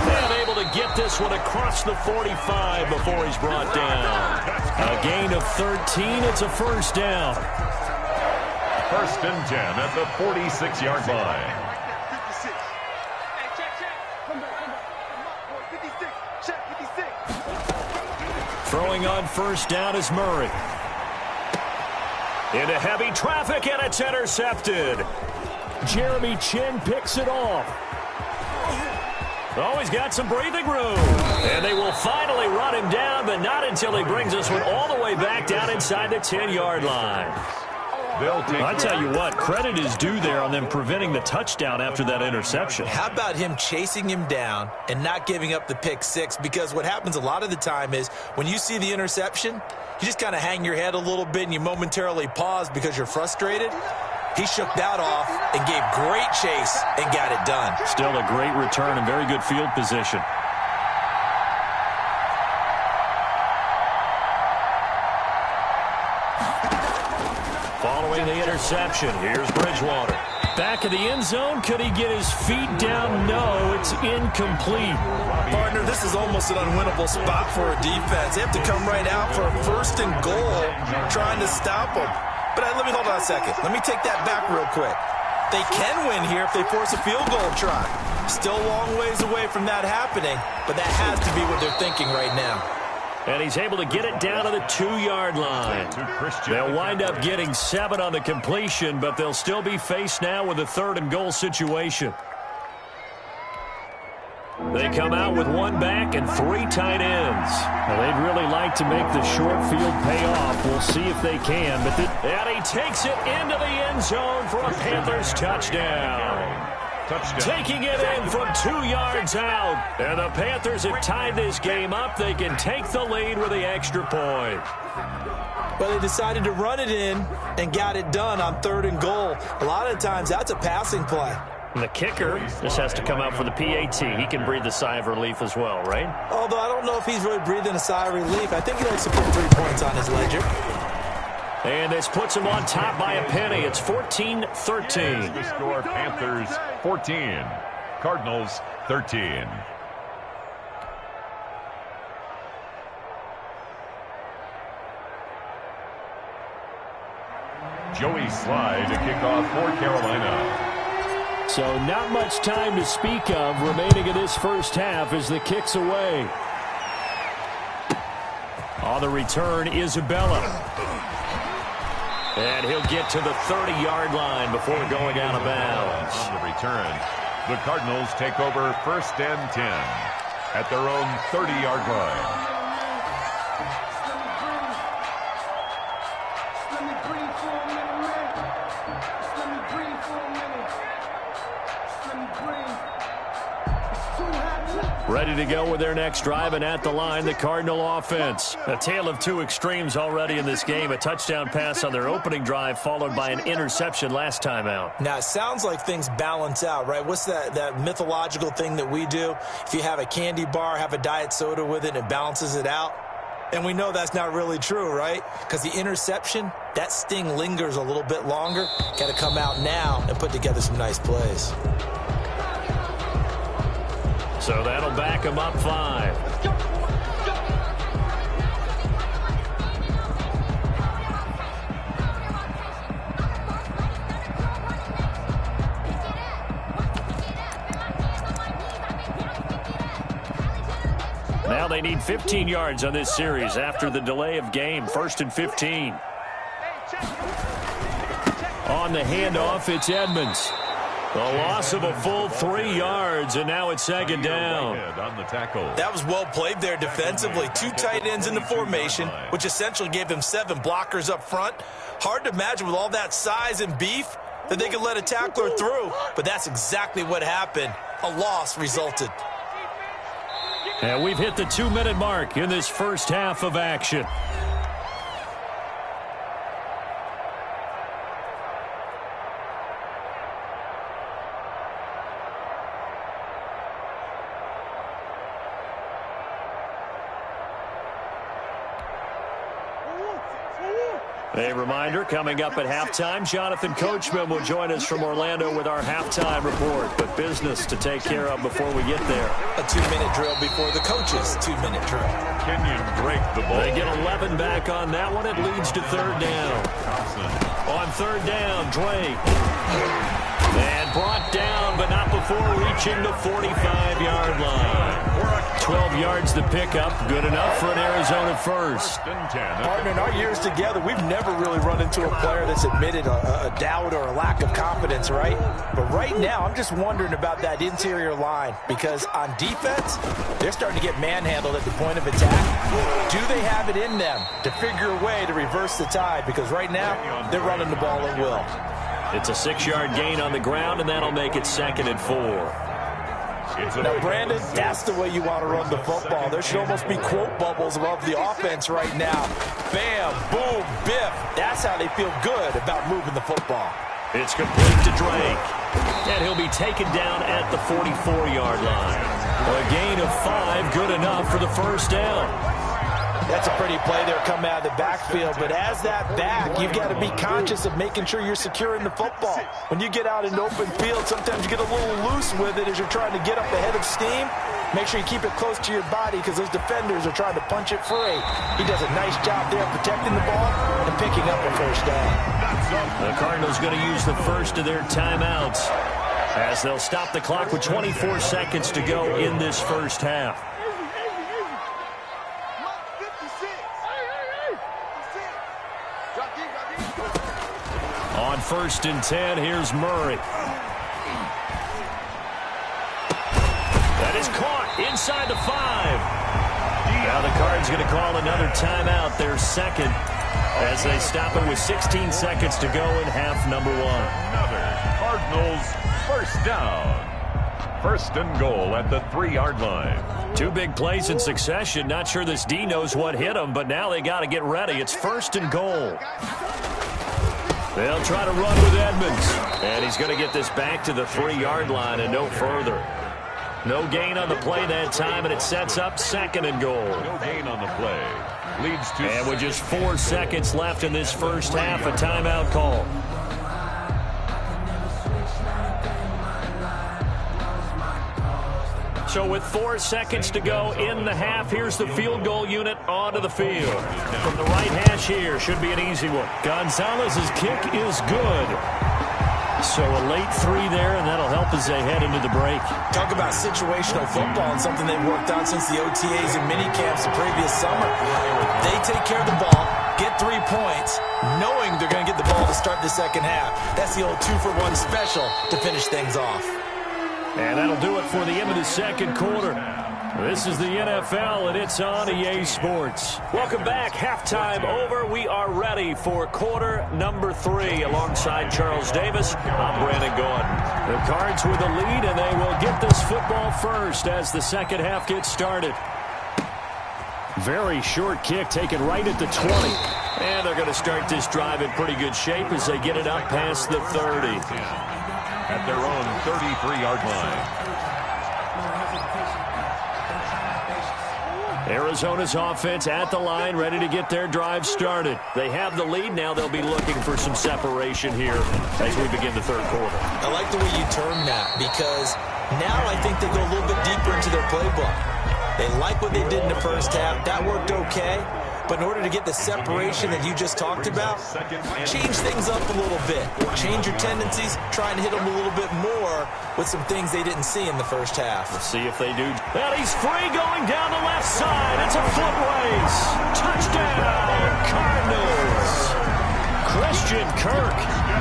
And able to get this one across the 45 before he's brought down. A gain of 13. It's a first down. 1st and 10 at the 46-yard line. Throwing on first down is Murray. Into heavy traffic, and it's intercepted. Jeremy Chin picks it off. Oh, he's got some breathing room. And they will finally run him down, but not until he brings this one all the way back down inside the 10-yard line. I tell you what, credit is due there on them preventing the touchdown after that interception. How about him chasing him down and not giving up the pick six? Because what happens a lot of the time is when you see the interception, you just kind of hang your head a little bit and you momentarily pause because you're frustrated. He shook that off and gave great chase and got it done. Still a great return and very good field position. Following the interception, here's Bridgewater. Back of the end zone, could he get his feet down? No, it's incomplete. Partner, this is almost an unwinnable spot for a defense. They have to come right out for a 1st and goal trying to stop them. But let me hold on a second. Let me take that back real quick. They can win here if they force a field goal try. Still a long ways away from that happening, but that has to be what they're thinking right now. And he's able to get it down to the 2-yard line. They'll wind up getting 7 on the completion, but they'll still be faced now with a 3rd and goal situation. They come out with 1 back and 3 tight ends. Now, they'd really like to make the short field pay off. We'll see if they can. And he takes it into the end zone for a Panthers touchdown. Taking it in from 2 yards out. And the Panthers have tied this game up. They can take the lead with the extra point. But they decided to run it in and got it done on 3rd and goal. A lot of times that's a passing play. And the kicker just has to come out for the PAT. He can breathe a sigh of relief as well, right? Although I don't know if he's really breathing a sigh of relief. I think he likes to put 3 points on his ledger. And this puts him on top by a penny. It's 14-13. The score, Panthers 14, Cardinals 13. Joey Slye to kick off for Carolina. So not much time to speak of remaining in this first half as the kick's away. On the return, Isabella. And he'll get to the 30-yard line before going out of bounds. On the return, the Cardinals take over 1st and 10 at their own 30-yard line. Ready to go with their next drive, and at the line, the Cardinal offense. A tale of 2 extremes already in this game. A touchdown pass on their opening drive, followed by an interception last time out. Now, it sounds like things balance out, right? What's that mythological thing that we do? If you have a candy bar, have a diet soda with it, and it balances it out. And we know that's not really true, right? Because the interception, that sting lingers a little bit longer. Got to come out now and put together some nice plays. So that'll back him up 5. Let's go. Now they need 15 yards on this series after the delay of game. 1st and 15. On the handoff, it's Edmonds. The loss of a full 3 yards, and now it's 2nd down. That was well played there defensively. 2 tight ends in the formation, which essentially gave them 7 blockers up front. Hard to imagine with all that size and beef that they could let a tackler through, but that's exactly what happened. A loss resulted. And we've hit the 2-minute mark in this first half of action. A reminder, coming up at halftime, Jonathan Coachman will join us from Orlando with our halftime report. But business to take care of before we get there. A 2-minute drill before the coach's 2-minute drill. Kenyon break the ball. They get 11 back on that one. It leads to 3rd down. On 3rd down, Drake. And brought down, but not before reaching the 45-yard line. 12 yards to pick up. Good enough for an Arizona first. Partner, in our years together, we've never really run into a player that's admitted a doubt or a lack of confidence, right? But right now, I'm just wondering about that interior line because on defense, they're starting to get manhandled at the point of attack. Do they have it in them to figure a way to reverse the tide? Because right now, they're running the ball at will. It's a 6-yard gain on the ground, and that'll make it 2nd and 4. Now, Brandon, that's the way you want to run the football. There should almost be quote bubbles above the offense right now. Bam, boom, biff. That's how they feel good about moving the football. It's complete to Drake. And he'll be taken down at the 44-yard line. A gain of 5, good enough for the 1st down. That's a pretty play there coming out of the backfield, but as that back, you've got to be conscious of making sure you're securing the football. When you get out in open field, sometimes you get a little loose with it as you're trying to get up ahead of steam. Make sure you keep it close to your body because those defenders are trying to punch it free. He does a nice job there protecting the ball and picking up a 1st down. The Cardinals going to use the first of their timeouts as they'll stop the clock with 24 seconds to go in this first half. On 1st and 10, here's Murray. That is caught inside the 5. Now the Cards going to call another timeout, their 2nd, as they stop it with 16 seconds to go in half number 1. Another Cardinals 1st down. 1st and goal at the 3-yard line. 2 big plays in succession. Not sure this D knows what hit him, but now they got to get ready. It's 1st and goal. They'll try to run with Edmonds. And he's going to get this back to the 3-yard line and no further. No gain on the play that time, and it sets up 2nd and goal. No gain on the play. Leads to... And with just 4 seconds left in this first half, a timeout call. So with 4 seconds to go in the half, here's the field goal unit onto the field. From the right hash here, should be an easy one. Gonzalez's kick is good. So a late 3 there, and that'll help as they head into the break. Talk about situational football and something they've worked on since the OTAs and mini camps the previous summer. They take care of the ball, get 3 points, knowing they're going to get the ball to start the second half. That's the old 2-for-1 special to finish things off. And that'll do it for the end of the second quarter. This is the NFL, and it's on EA Sports. Welcome back. Halftime over. We are ready for quarter number 3. Alongside Charles Davis, I'm Brandon Gordon. The Cards with the lead, and they will get this football first as the second half gets started. Very short kick taken right at the 20. And they're going to start this drive in pretty good shape as they get it up past the 30. At their own 33-yard line. Arizona's offense at the line, ready to get their drive started. They have the lead. Now they'll be looking for some separation here as we begin the third quarter. I like the way you term that because now I think they go a little bit deeper into their playbook. They like what they did in the first half. That worked okay. But in order to get the separation that you just talked about, change things up a little bit. Change your tendencies, try and hit them a little bit more with some things they didn't see in the first half. We'll see if they do. And he's free going down the left side. It's a foot race. Touchdown, Cardinals. Christian Kirk,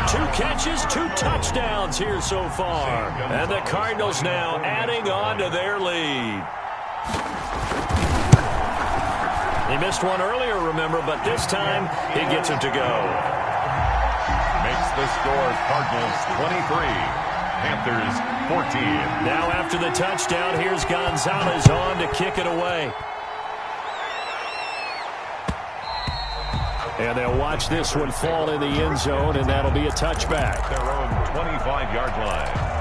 2 catches, 2 touchdowns here so far. And the Cardinals now adding on to their lead. He missed one earlier, remember, but this time he gets it to go. Makes the score Cardinals 23, Panthers 14. Now after the touchdown, here's Gonzalez on to kick it away. And they'll watch this one fall in the end zone, and that'll be a touchback. Their own 25-yard line.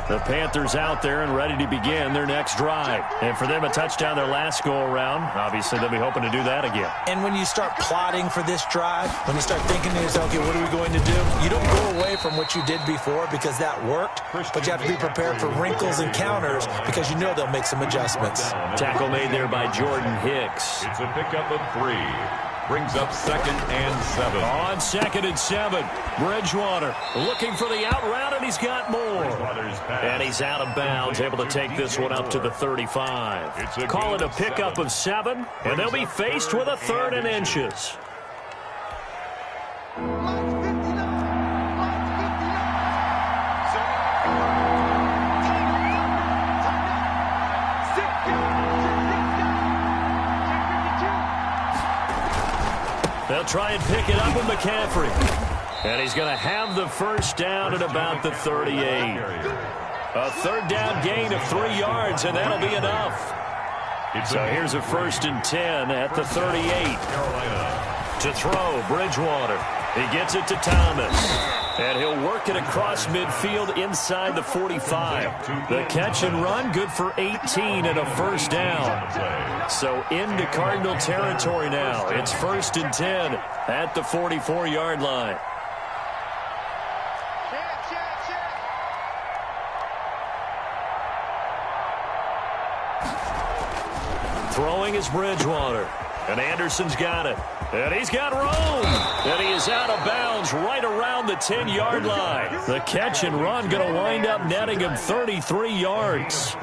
The Panthers out there and ready to begin their next drive. And for them, a touchdown their last go-around. Obviously, they'll be hoping to do that again. And when you start plotting for this drive, when you start thinking to yourself, okay, what are we going to do? You don't go away from what you did before because that worked, but you have to be prepared for wrinkles and counters because you know they'll make some adjustments. Tackle made there by Jordan Hicks. It's a pickup of 3. Brings up 2nd and 7. On 2nd and 7, Bridgewater looking for the out route, and he's got more. And he's out of bounds, able to take this one up to the 35. Call it a pickup of 7, and they'll be faced with a 3rd and inches. They'll try and pick it up with McCaffrey. And he's going to have the first down at about the 38. A 3rd down gain of 3 yards, and that'll be enough. So here's a 1st and 10 at the 38. To throw, Bridgewater. He gets it to Thomas. And he'll work it across midfield inside the 45. The catch and run, good for 18 and a 1st down. So into Cardinal territory now. It's 1st and 10 at the 44-yard line. Throwing is Bridgewater. And Anderson's got it. And he's got room. And he is out of bounds right around the 10-yard line. The catch and run going to wind up netting him 33 yards.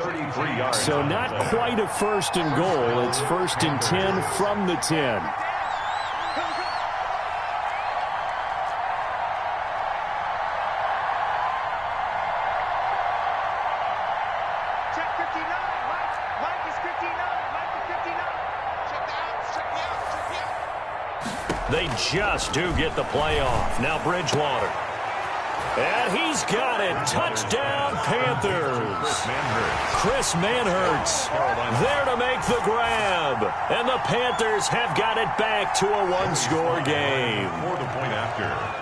So not quite a 1st and goal. It's 1st and 10 from the 10. They just do get the play off. Now Bridgewater. And he's got it. Touchdown, Panthers. Chris Manhertz there to make the grab. And the Panthers have got it back to a 1-score game. For the point after.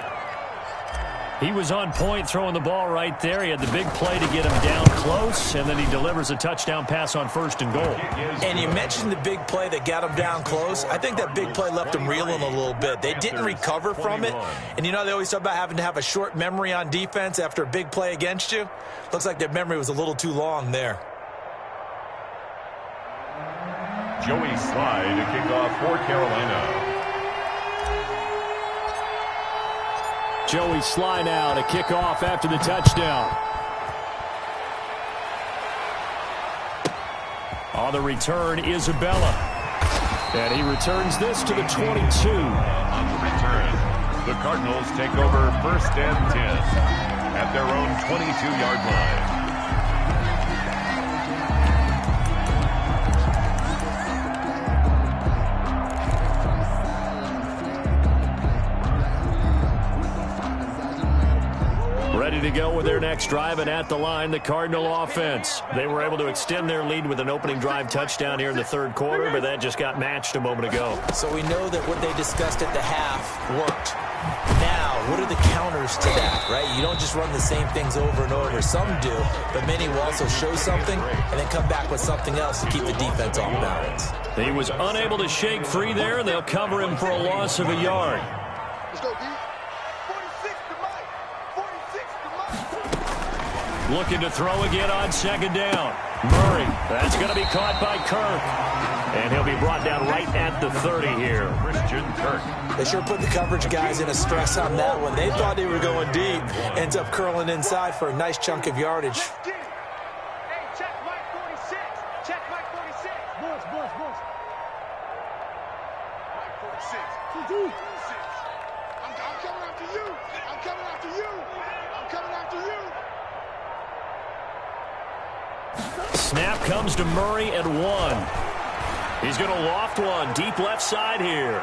He was on point throwing the ball right there. He had the big play to get him down close, and then he delivers a touchdown pass on 1st and goal. And you mentioned the big play that got him down close. I think that big play left him reeling a little bit. They didn't recover from it. And you know, they always talk about having to have a short memory on defense after a big play against you. Looks like their memory was a little too long there. Joey Slye to kick off for Carolina. Joey Slye now to kick off after the touchdown. On the return, Isabella. And he returns this to the 22. On the return, the Cardinals take over 1st and 10 at their own 22-yard line. Ready to go with their next drive, and at the line, the Cardinal offense. They were able to extend their lead with an opening drive touchdown here in the 3rd quarter, but that just got matched a moment ago. So we know that what they discussed at the half worked. Now, what are the counters to that, right? You don't just run the same things over and over. Some do, but many will also show something and then come back with something else to keep the defense off balance. He was unable to shake free there, and they'll cover him for a loss of a yard. Let's go, D. 46 to Mike. 46 looking to throw again on second down. Murray, that's going to be caught by Kirk. And he'll be brought down right at the 30 here. Christian Kirk. They sure put the coverage guys in a stress on that one. They thought they were going deep. Ends up curling inside for a nice chunk of yardage. Hey, check Mike 46. Check Mike 46. Boys. Mike 46. 46. I'm coming after you. I'm coming after you. I'm coming after you. Snap comes to Murray at 1. He's going to loft one deep left side here.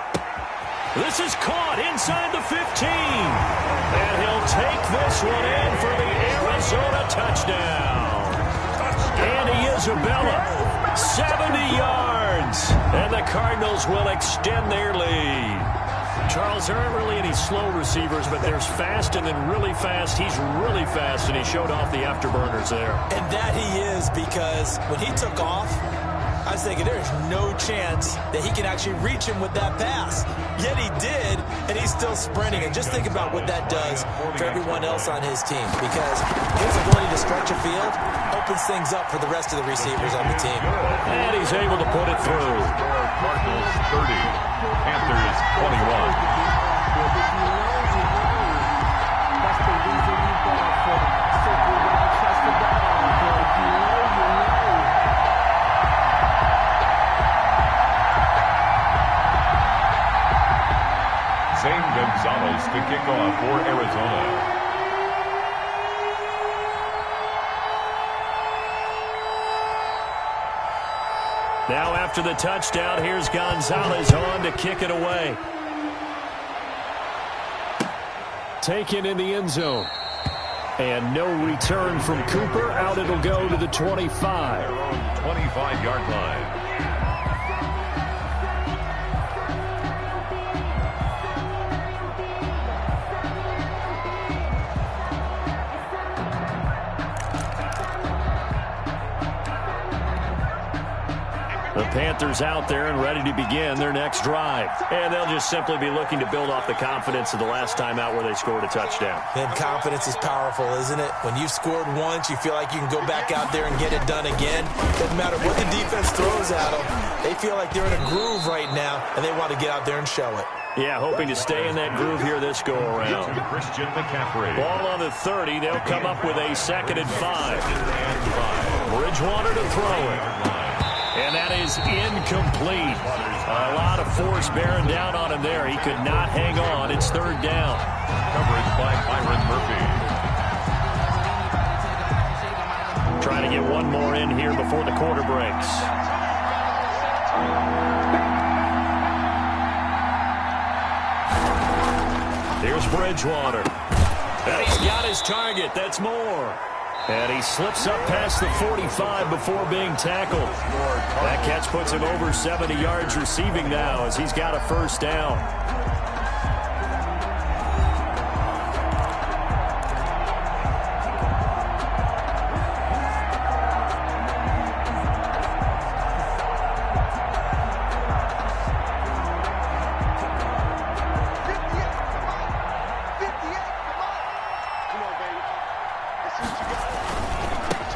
This is caught inside the 15. And he'll take this one in for the Arizona touchdown. Andy Isabella, 70 yards. And the Cardinals will extend their lead. Charles, there aren't really any slow receivers, but there's fast and then really fast. He's really fast, and he showed off the afterburners there. And that he is, because when he took off, I was thinking there's no chance that he can actually reach him with that pass. Yet he did, and he's still sprinting. And just think about what that does for everyone else on his team, because his ability to stretch a field opens things up for the rest of the receivers on the team. And he's able to put it through. Cardinals 30, Panthers 21. Zane Gonzalez to kick off for Arizona. Now after the touchdown, here's Gonzalez on to kick it away. Taken in the end zone. And no return from Cooper. Out it'll go to the 25. 25-yard line. The Panthers out there and ready to begin their next drive. And they'll just simply be looking to build off the confidence of the last time out where they scored a touchdown. And confidence is powerful, isn't it? When you've scored once, you feel like you can go back out there and get it done again. Doesn't matter what the defense throws at them. They feel like they're in a groove right now, and they want to get out there and show it. Yeah, hoping to stay in that groove here this go-around. Christian McCaffrey. Ball on the 30. They'll come up with a 2nd and 5. Bridgewater to throw it. And that is incomplete. A lot of force bearing down on him there. He could not hang on. It's 3rd down. Coverage by Byron Murphy. Trying to get one more in here before the quarter breaks. Here's Bridgewater. And he's got his target. That's more. And he slips up past the 45 before being tackled. That catch puts him over 70 yards receiving now as he's got a 1st down.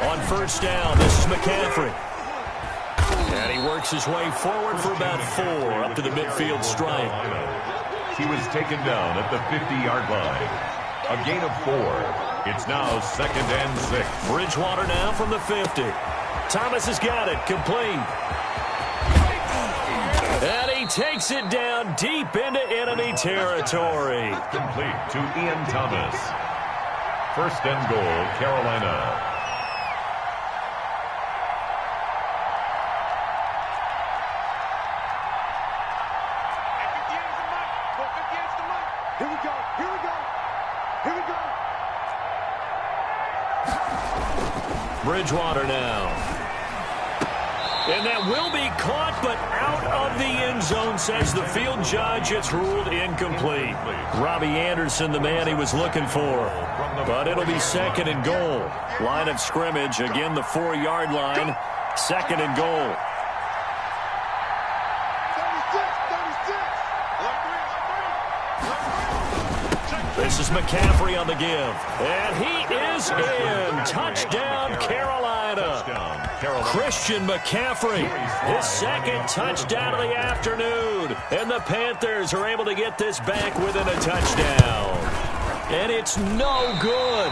On 1st down, this is McCaffrey. And he works his way forward for about 4 up to the midfield stripe. He was taken down at the 50-yard line. A gain of 4. It's now 2nd and 6. Bridgewater now from the 50. Thomas has got it. Complete. And he takes it down deep into enemy territory. Complete to Ian Thomas. 1st and goal, Carolina. Here we go. Here we go. Here we go. Bridgewater now. And that will be caught, but out of the end zone, says the field judge. It's ruled incomplete. Robbie Anderson, the man he was looking for. But it'll be 2nd and goal. Line of scrimmage, again the 4-yard line. 2nd and goal. 36. This is McCaffrey on the give. And he is in. Touchdown, Carolina. Christian McCaffrey, his second touchdown of the afternoon. And the Panthers are able to get this back within a touchdown. And it's no good.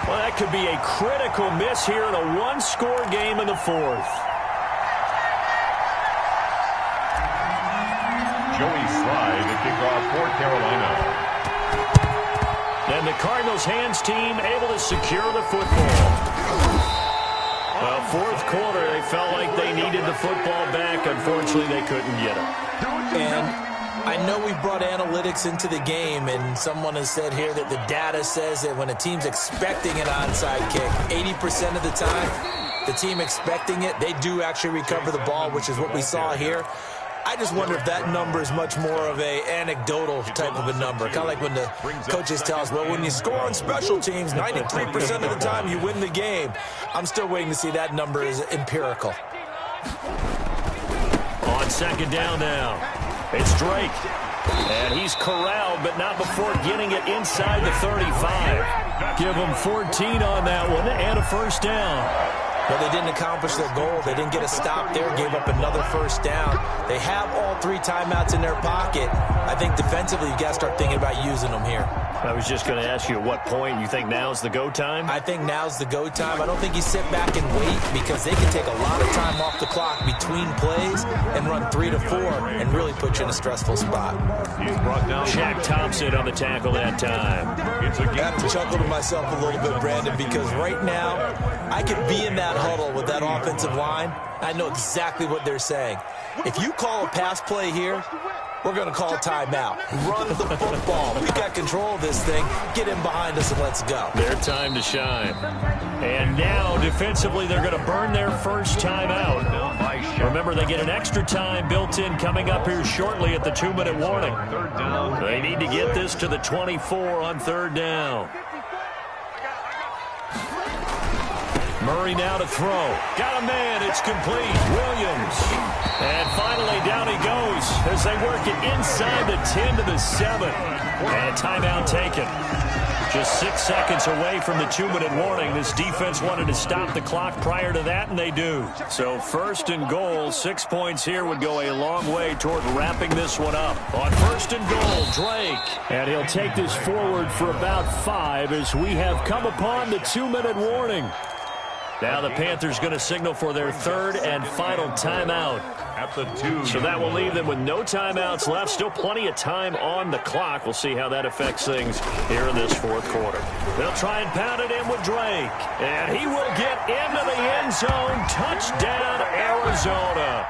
Well, that could be a critical miss here in a one-score game in the fourth. Joey Slye, the kickoff for Carolina. And the Cardinals' hands team able to secure the football. Well, fourth quarter, they felt like they needed the football back. Unfortunately, they couldn't get it. And I know we brought analytics into the game, and someone has said here that the data says that when a team's expecting an onside kick, 80% of the time, the team expecting it, they do actually recover the ball, which is what we saw here. I just wonder if that number is much more of a anecdotal type of a number. Kind of like when the coaches tell us, well, when you score on special teams, 93% of the time you win the game. I'm still waiting to see that number is empirical. On second down now, it's Drake. And he's corralled, but not before getting it inside the 35. Give him 14 on that one and a first down. Well, they didn't accomplish their goal. They didn't get a stop there, gave up another first down. They have all three timeouts in their pocket. I think defensively, you've got to start thinking about using them here. I was just going to ask you at what point you think now's the go time? I think now's the go time. I don't think you sit back and wait because they can take a lot of time off the clock between plays and run 3 to 4 and really put you in a stressful spot. Shaq Thompson on the tackle that time. I have to chuckle to myself a little bit, Brandon, because right now I could be in that huddle with that offensive line. I know exactly what they're saying. If you call a pass play here, we're going to call a timeout. Run the football. We got control of this thing. Get in behind us and let's go. Their time to shine. And now, defensively, they're going to burn their first timeout. Remember, they get an extra time built in coming up here shortly at the 2-minute warning. They need to get this to the 24 on third down. Murray now to throw. Got a man. It's complete. Williams. And finally, down he goes as they work it inside the 10 to the 7. And a timeout taken. Just 6 seconds away from the 2-minute warning. This defense wanted to stop the clock prior to that, and they do. So first and goal, 6 points here would go a long way toward wrapping this one up. On first and goal, Drake. And he'll take this forward for about 5 as we have come upon the 2-minute warning. Now the Panthers going to signal for their third and final timeout. So that will leave them with no timeouts left. Still plenty of time on the clock. We'll see how that affects things here in this fourth quarter. They'll try and pound it in with Drake. And he will get into the end zone. Touchdown, Arizona.